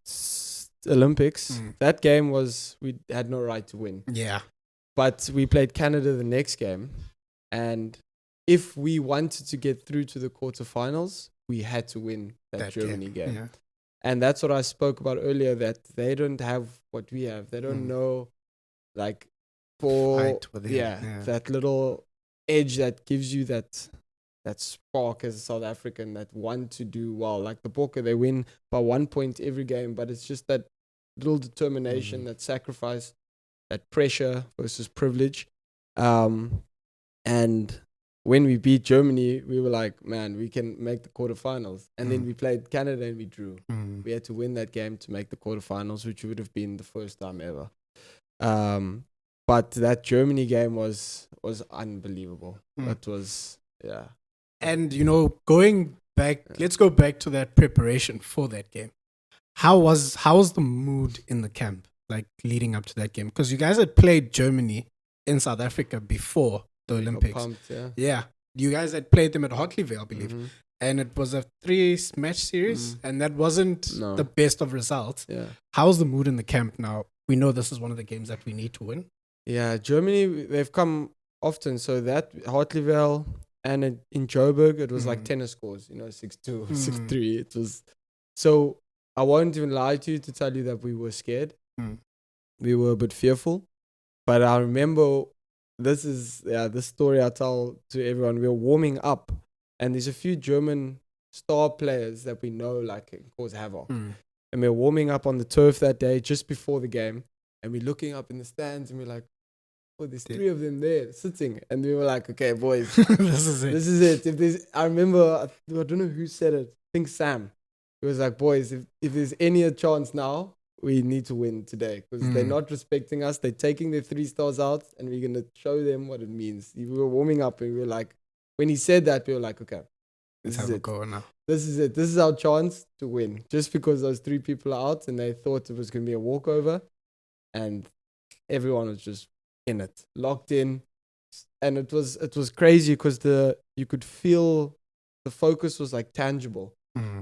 Olympics, that game was, we had no right to win. Yeah. But we played Canada the next game, and if we wanted to get through to the quarterfinals, we had to win that Germany game. Yeah. And that's what I spoke about earlier, that they don't have what we have. They don't know, like, that little edge that gives you that spark as a South African, that want to do well. Like the Bokke, they win by 1 point every game, but it's just that little determination, that sacrifice, that pressure versus privilege. And when we beat Germany, we were like, man, we can make the quarterfinals. And then we played Canada and we drew. We had to win that game to make the quarterfinals, which would have been the first time ever. But that Germany game was unbelievable. That was, And, going back, let's go back to that preparation for that game. How was the mood in the camp, like, leading up to that game? Because you guys had played Germany in South Africa before the Olympics. Pumped, yeah. You guys had played them at Hotleyville, I believe. And it was a 3-match series, and that wasn't the best of results. Yeah. How's the mood in the camp now? We know this is one of the games that we need to win. Yeah, Germany, they've come often. So that Hotleyville and in Joburg, it was like tennis scores, 6-2, 6-3. It was, so I won't even lie to you to tell you that we were scared. We were a bit fearful. But I remember, this story I tell to everyone. We were warming up, and there's a few German star players that we know, like, cause havoc. And we were warming up on the turf that day just before the game, and we're looking up in the stands, and we're like, oh, there's 3 of them there sitting. And we were like, okay, boys, this is it. I remember, I don't know who said it. I think Sam. He was like, boys, if there's any chance now, we need to win today, because they're not respecting us. They're taking their 3 stars out, and we're going to show them what it means. We were warming up, and we were like, when he said that, we were like, okay, this is it. This is it. This is our chance to win. Just because those 3 people are out, and they thought it was going to be a walkover, and everyone was just in it, locked in. And it was crazy, because you could feel the focus was like tangible.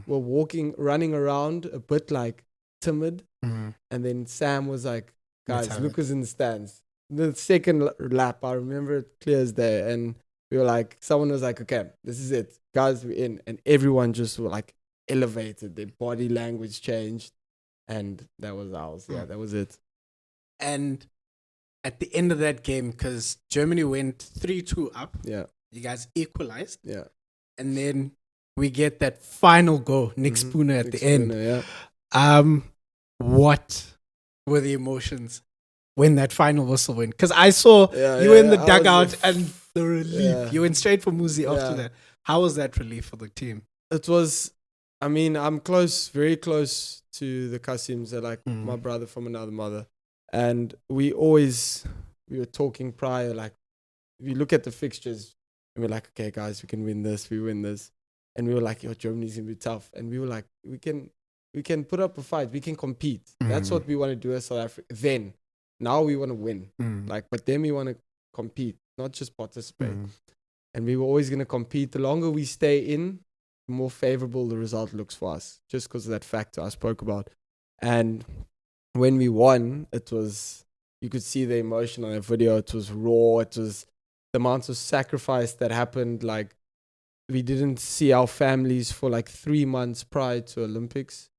We're running around a bit like timid. And then Sam was like, guys, look who's in the stands. The second lap, I remember it clear as day. And we were like, someone was like, okay, this is it. Guys, we're in. And everyone just were like elevated. Their body language changed. And that was ours. Yeah, that was it. And at the end of that game, because Germany went 3-2 up. Yeah. You guys equalized. Yeah. And then we get that final goal, Nick Spooner at the end. Yeah. What were the emotions when that final whistle went? Because I saw you were in the dugout and the relief. Yeah. You went straight for Muzi after that. How was that relief for the team? It was, I mean, I'm very close to the Kasims. They're like my brother from another mother. And we were talking prior, like, we look at the fixtures and we're like, okay, guys, we can win this, we win this. And we were like, yo, Germany's going to be tough. And we were like, we can put up a fight, we can compete. That's what we want to do as South Africa. Then, now we want to win. But then we want to compete, not just participate. and we were always going to compete. The longer we stay in, the more favorable the result looks for us, just because of that factor I spoke about. And when we won, it was, you could see the emotion on that video. It was raw. It was the amount of sacrifice that happened. Like, we didn't see our families for like 3 months prior to Olympics.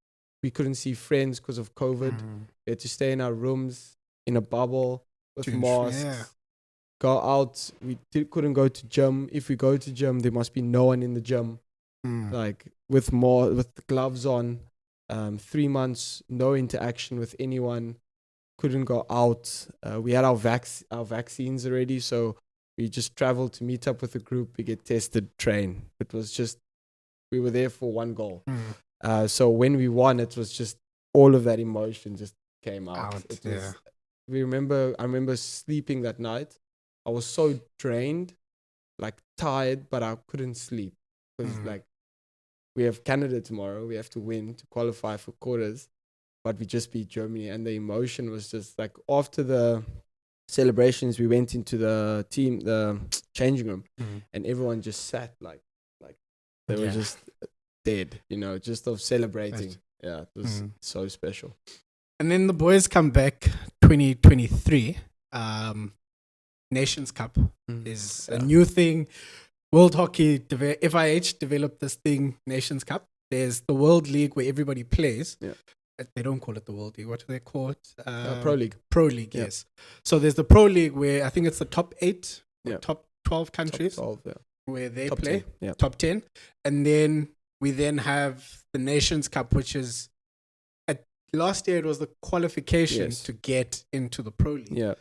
We couldn't see friends because of COVID. We had to stay in our rooms in a bubble with masks. Go out. We couldn't go to gym. If we go to gym, there must be no one in the gym. Like with the gloves on. 3 months, no interaction with anyone. Couldn't go out. We had our vaccines already, so we just traveled to meet up with the group. We get tested, train. It was just, we were there for one goal. So when we won, it was just all of that emotion just came out. It was, I remember sleeping that night. I was so drained, like tired, but I couldn't sleep because like, we have Canada tomorrow. We have to win to qualify for quarters, but we just beat Germany. And the emotion was just like, after the celebrations, we went into the changing room, and everyone just sat like they were just dead, just of celebrating. Yeah, it was so special. And then the boys come back 2023. Nations Cup is a new thing. World Hockey, FIH developed this thing, Nations Cup. There's the World League where everybody plays. Yeah. They don't call it the World League. What do they call it? Pro League. Pro League, yes. So there's the Pro League where I think it's the top 8, top 12 countries top 12, where they top play. 10, top 10. And then we then have the Nations Cup, which is, last year it was the qualification to get into the Pro League. Yeah.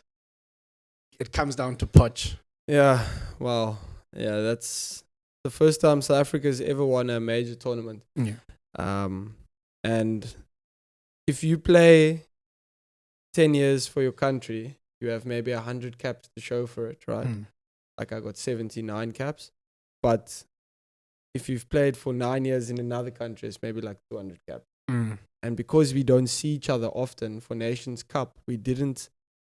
It comes down to Poch. Yeah, wow. Yeah, that's the first time South Africa's ever won a major tournament. Yeah. And if you play 10 years for your country, you have maybe 100 caps to show for it, right? Like I got 79 caps. But if you've played for 9 years in another country, it's maybe like 200 caps. And because we don't see each other often for Nations Cup, we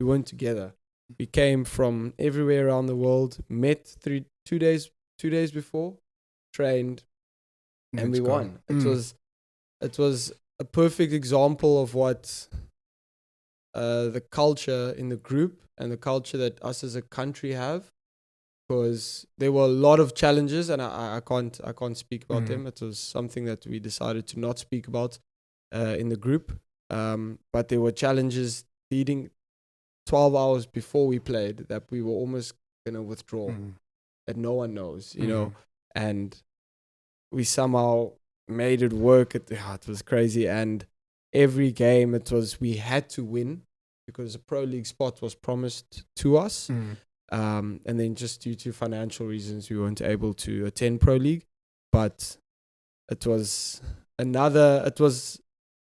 weren't together. We came from everywhere around the world, met 2 days before, trained, and we won. It was a perfect example of what the culture in the group and the culture that us as a country have, because there were a lot of challenges, and I can't speak about them. It was something that we decided to not speak about in the group. But there were challenges leading 12 hours before we played that we were almost gonna withdraw. That no one knows, and we somehow made it work. It was crazy, and every game we had to win because a Pro League spot was promised to us, and then just due to financial reasons, we weren't able to attend Pro League. But as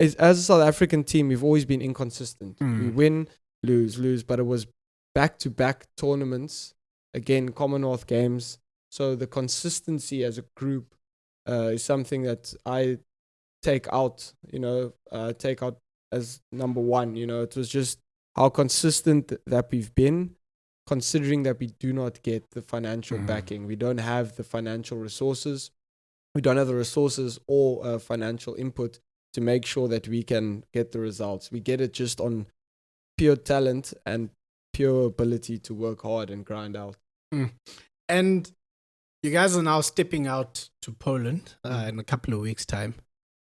a South African team, we've always been inconsistent. We win, lose, but it was back-to-back tournaments. Again, Commonwealth Games. So the consistency as a group is something that I take out as number one. It was just how consistent that we've been, considering that we do not get the financial backing. We don't have the financial resources. We don't have the resources or financial input to make sure that we can get the results. We get it just on pure talent and pure ability to work hard and grind out. And you guys are now stepping out to Poland in a couple of weeks' time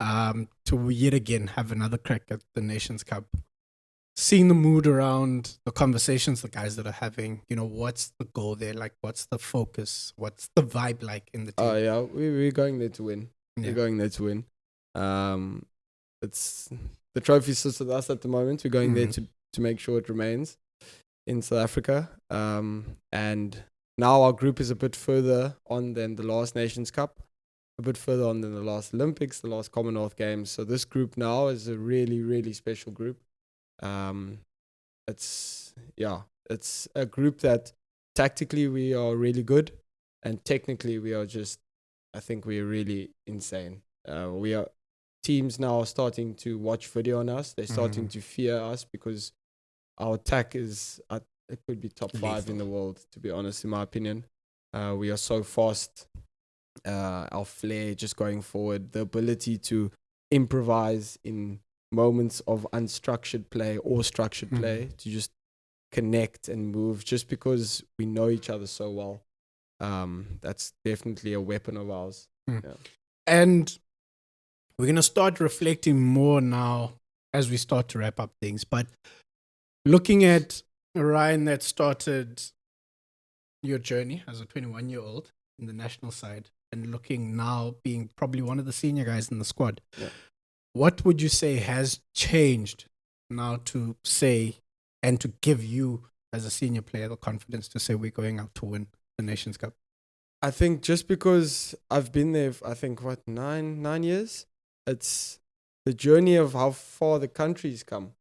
to yet again have another crack at the Nations Cup. Seeing the mood around, the conversations the guys that are having, what's the goal there? Like, what's the focus? What's the vibe like in the team? Oh, yeah, we're going there to win. We're going there to win. It's the trophy sits with us at the moment. We're going there to make sure it remains in South Africa. And now our group is a bit further on than the last Nations Cup, a bit further on than the last Olympics, the last Commonwealth Games. So this group now is a really, really special group. It's a group that tactically we are really good, and technically we are I think we are really insane. Teams now are starting to watch video on us. They're starting to fear us because our attack is, it could be top 5 in the world, to be honest, in my opinion. We are so fast. Our flair just going forward, the ability to improvise in moments of unstructured play or structured play, to just connect and move just because we know each other so well. That's definitely a weapon of ours. Yeah. And we're going to start reflecting more now as we start to wrap up things. But looking at Ryan, that started your journey as a 21-year-old in the national side, and looking now being probably one of the senior guys in the squad, what would you say has changed now to say and to give you as a senior player the confidence to say we're going out to win the Nations Cup? I think just because I've been there, I think, 9 years, it's the journey of how far the country's come.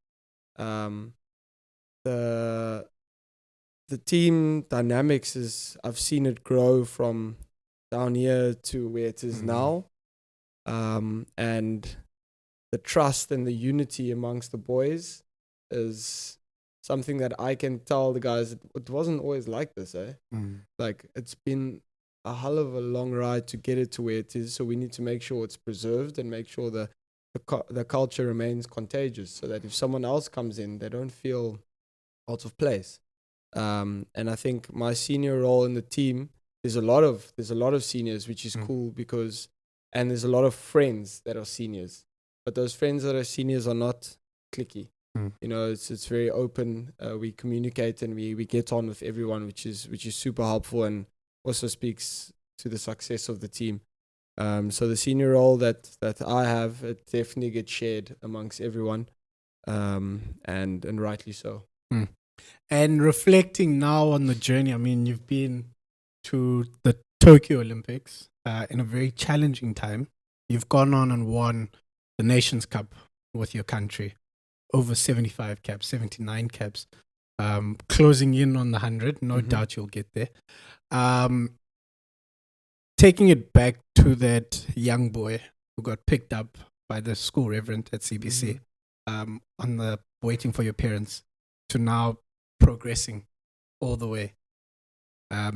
The team dynamics I've seen it grow from down here to where it is now. And the trust and the unity amongst the boys is something that I can tell the guys, it wasn't always like this, Like, it's been a hell of a long ride to get it to where it is. So we need to make sure it's preserved and make sure the culture remains contagious, so that if someone else comes in, they don't feel out of place. And I think my senior role in the team, there's a lot of seniors, which is cool and there's a lot of friends that are seniors, but those friends that are seniors are not cliquey. You know, it's very open. We communicate and we get on with everyone, which is super helpful and also speaks to the success of the team. So the senior role that I have, it definitely gets shared amongst everyone, and rightly so. And reflecting now on the journey, I mean, you've been to the Tokyo Olympics in a very challenging time. You've gone on and won the Nations Cup with your country, over 75 caps, 79 caps, closing in on the 100. No doubt you'll get there. Taking it back to that young boy who got picked up by the school reverend at CBC, on the waiting for your parents, to now progressing all the way,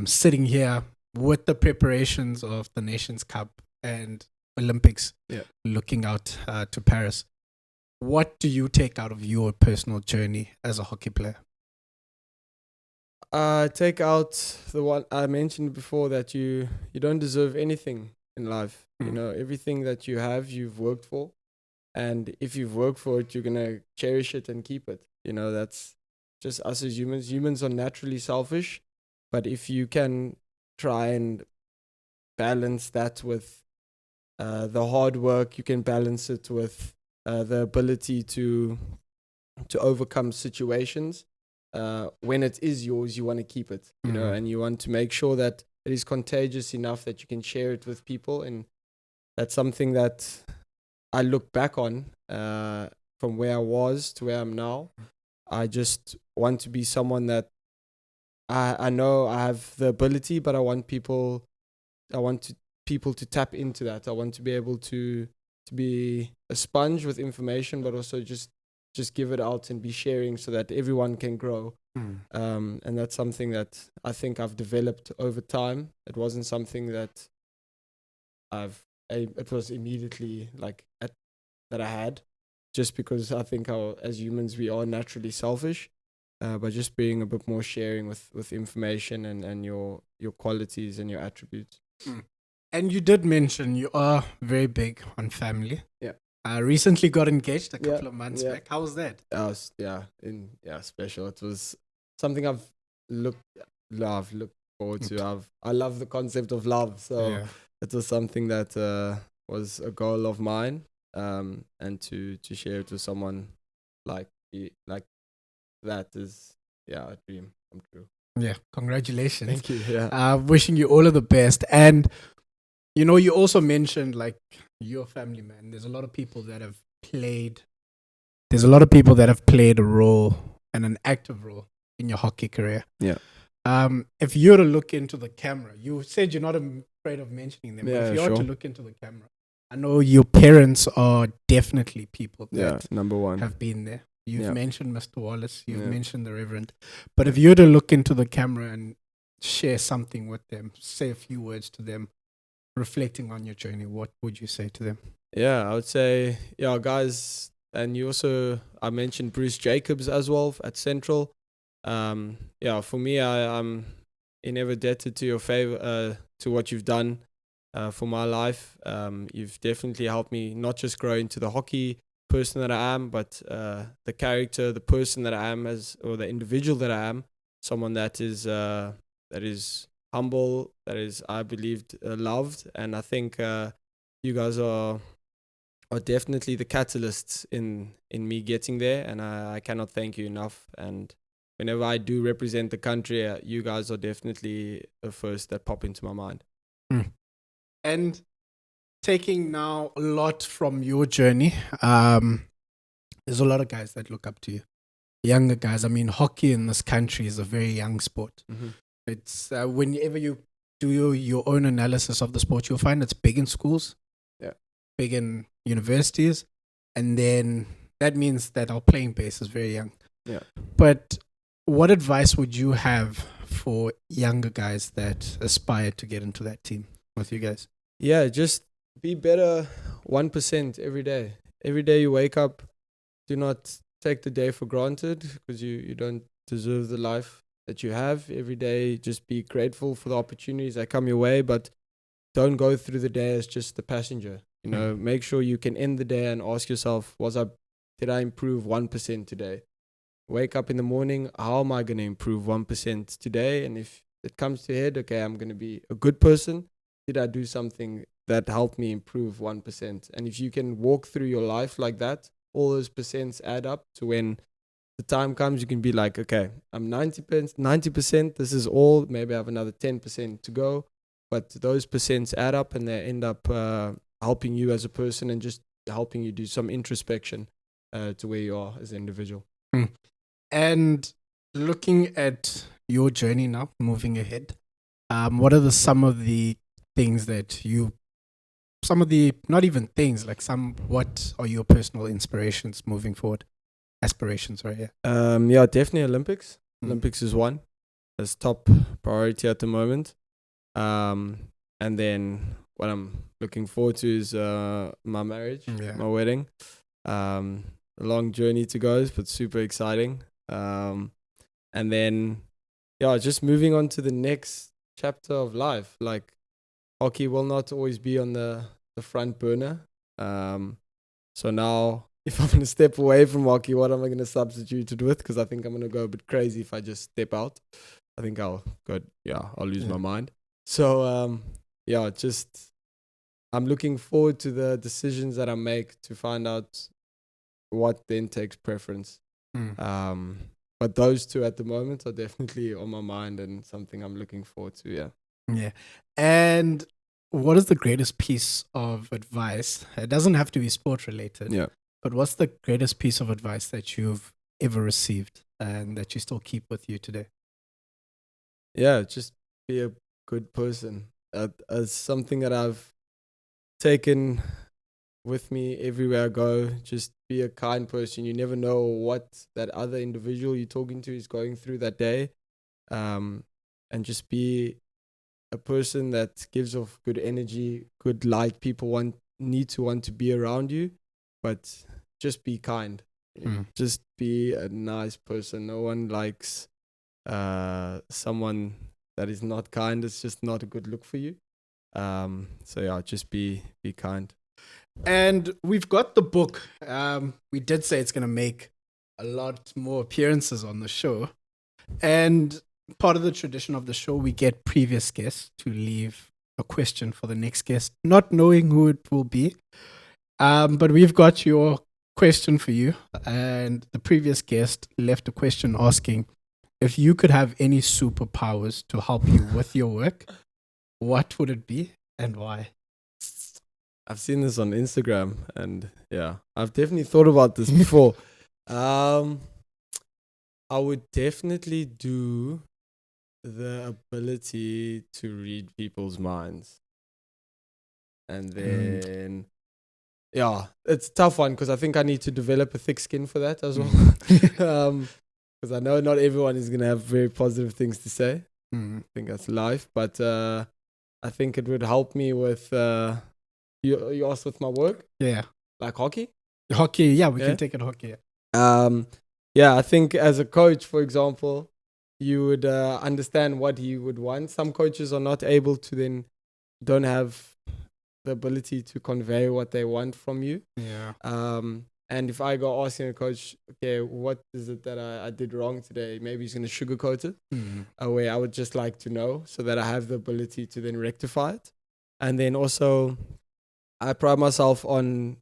sitting here with the preparations of the Nations Cup and Olympics, looking out to Paris. What do you take out of your personal journey as a hockey player? Take out the one I mentioned before, that you don't deserve anything in life. You know, everything that you have, you've worked for. And if you've worked for it, you're going to cherish it and keep it. You know, that's just us as humans. Humans are naturally selfish. But if you can try and balance that with the hard work, you can balance it with the ability to overcome situations. When it is yours, you want to keep it, you know, and you want to make sure that it is contagious enough that you can share it with people. And that's something that I look back on, from where I was to where I'm now. I just want to be someone that I know I have the ability, but I want people to tap into that. I want to be able to be a sponge with information, but also just give it out and be sharing so that everyone can grow. And that's something that I think I've developed over time. It wasn't something that it was immediately that I had, just because I think as humans, we are naturally selfish, but just being a bit more sharing with information and your qualities and your attributes. And you did mention you are very big on family. Yeah. Recently got engaged a couple of months back. How was that? Special. It was something I've looked forward to. I love the concept of love, so it was something that was a goal of mine, and to share it with someone like that is a dream come true. Yeah, congratulations. Thank you. Yeah. Wishing you all of the best. And you know, you also mentioned your family, man. There's a lot of people that have played a role, and an active role, in your hockey career. Yeah. If you were to look into the camera, you said you're not afraid of mentioning them. But if you were to look into the camera, I know your parents are definitely people that number one have been there. You've mentioned Mr. Wallace. You've mentioned the Reverend. But if you were to look into the camera and share something with them, say a few words to them, reflecting on your journey, what would you say to them? Yeah, I would say, yeah, guys, and you also, I mentioned Bruce Jacobs as well at Central. Yeah, for me, I'm ever indebted to your favor, to what you've done for my life. You've definitely helped me not just grow into the hockey person that I am, but the character, the person that I am or the individual that I am, someone that is humble, that is, I believed, loved, and I think you guys are definitely the catalysts in me getting there, and I cannot thank you enough. And whenever I do represent the country, you guys are definitely the first that pop into my mind. And taking now a lot from your journey, there's a lot of guys that look up to you, younger guys. I mean, hockey in this country is a very young sport. It's whenever you do your own analysis of the sport, you'll find it's big in schools, big in universities, and then that means that our playing base is very young. But what advice would you have for younger guys that aspire to get into that team with you guys? Yeah, just be better 1% every day. Every day you wake up, do not take the day for granted, because you don't deserve the life that you have. Every day, just be grateful for the opportunities that come your way, but don't go through the day as just the passenger. Make sure you can end the day and ask yourself, did I improve 1% today? Wake up in the morning, how am I going to improve 1% today? And if it comes to your head, okay, I'm going to be a good person. Did I do something that helped me improve 1%? And if you can walk through your life like that, all those percents add up to when the time comes, you can be like, okay, I'm 90%, this is all, maybe I have another 10% to go. But those percents add up, and they end up helping you as a person, and just helping you do some introspection to where you are as an individual. And looking at your journey now, moving ahead, what are some of the things that not even things, like what are your personal inspirations moving forward? Aspirations, right? Yeah, definitely Olympics. Olympics is one. That's top priority at the moment. And then what I'm looking forward to is my marriage, my wedding. A long journey to go, but super exciting. And then, just moving on to the next chapter of life. Like, hockey will not always be on the front burner. So now, if I'm going to step away from hockey, what am I going to substitute it with? Because I think I'm going to go a bit crazy if I just step out. I think I'll lose my mind. So, I'm looking forward to the decisions that I make to find out what then takes preference. But those two at the moment are definitely on my mind and something I'm looking forward to. Yeah. And what is the greatest piece of advice? It doesn't have to be sport related. Yeah. But what's the greatest piece of advice that you've ever received and that you still keep with you today? Yeah, just be a good person. As something that I've taken with me everywhere I go. Just be a kind person. You never know what that other individual you're talking to is going through that day. And just be a person that gives off good energy, good light. People need to want to be around you, but just be kind. Just be a nice person. No one likes someone that is not kind. It's just not a good look for you. Just be kind. And we've got the book. We did say it's going to make a lot more appearances on the show. And part of the tradition of the show, we get previous guests to leave a question for the next guest, not knowing who it will be. But we've got your question for you. And the previous guest left a question asking, if you could have any superpowers to help you with your work, what would it be and why? I've seen this on Instagram, and I've definitely thought about this before. I would definitely do the ability to read people's minds. And then, it's a tough one because I think I need to develop a thick skin for that as well. Because I know not everyone is going to have very positive things to say. I think that's life. But I think it would help me with you asked with my work, Yeah. like hockey. Hockey, yeah, we Yeah. can take it hockey. Yeah, I think as a coach, for example, you would understand what he would want. Some coaches are not able to then don't have the ability to convey what they want from you. Yeah. And if I go asking a coach, okay, what is it that I did wrong today? Maybe he's going to sugarcoat it. Where I would just like to know so that I have the ability to then rectify it. And then also, I pride myself on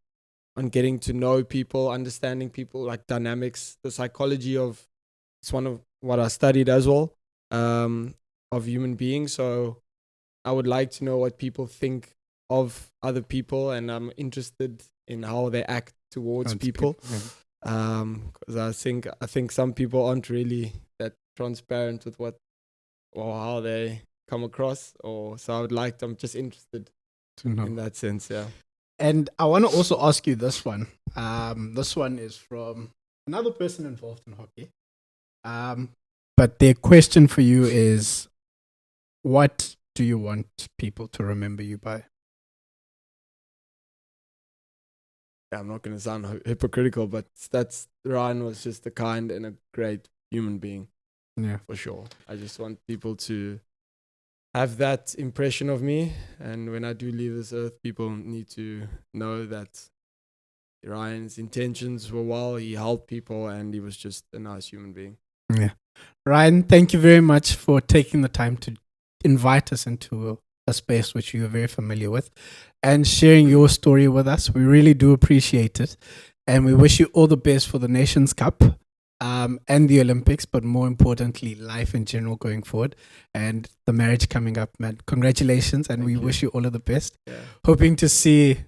getting to know people, understanding people, like dynamics, the psychology of, it's one of what I studied as well, of human beings. So I would like to know what people think of other people, and I'm interested in how they act towards people. Because I think some people aren't really that transparent with what or how they come across, or so I'm just interested To know. in that sense. Yeah. And I want to also ask you this one. This one is from another person involved in hockey. But their question for you is, what do you want people to remember you by? I'm not going to sound hypocritical, but Ryan was just a kind and a great human being. Yeah, for sure. I just want people to have that impression of me, and when I do leave this earth, people need to know that Ryan's intentions were well. He helped people, and he was just a nice human being. Yeah, Ryan, thank you very much for taking the time to invite us into a space which you are very familiar with and sharing your story with us. We really do appreciate it, and we wish you all the best for the Nations Cup. And the Olympics, but more importantly, life in general going forward, and the marriage coming up, man. Congratulations, and we wish you all of the best. Yeah. Hoping to see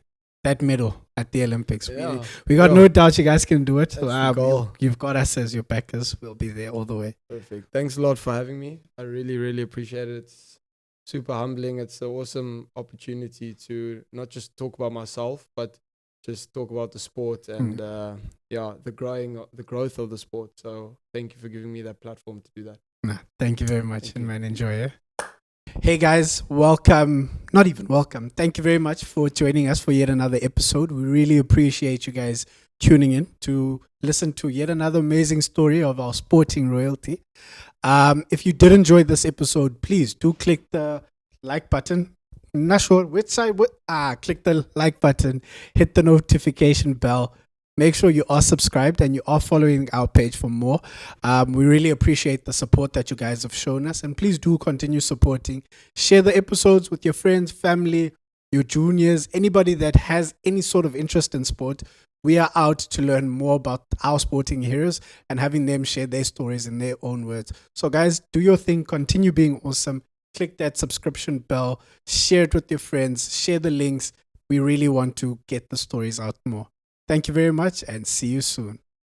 that medal at the Olympics. Yeah. We got no doubt you guys can do it. That's the goal. You've got us as your backers. We'll be there all the way. Perfect. Thanks a lot for having me. I really, really appreciate it. It's super humbling. It's an awesome opportunity to not just talk about myself, but just talk about the sport and the growth of the sport. So thank you for giving me that platform to do that. Thank you very much, and man, enjoy it. Hey guys, welcome. Not even welcome. Thank you very much for joining us for yet another episode. We really appreciate you guys tuning in to listen to yet another amazing story of our sporting royalty. If you did enjoy this episode, please do click the like button. Not sure which side. Click the like button, hit the notification bell. Make sure you are subscribed and you are following our page for more. We really appreciate the support that you guys have shown us, and please do continue supporting. Share the episodes with your friends, family, your juniors, anybody that has any sort of interest in sport. We are out to learn more about our sporting heroes and having them share their stories in their own words. So guys, do your thing. Continue being awesome. Click that subscription bell, share it with your friends, share the links. We really want to get the stories out more. Thank you very much, and see you soon.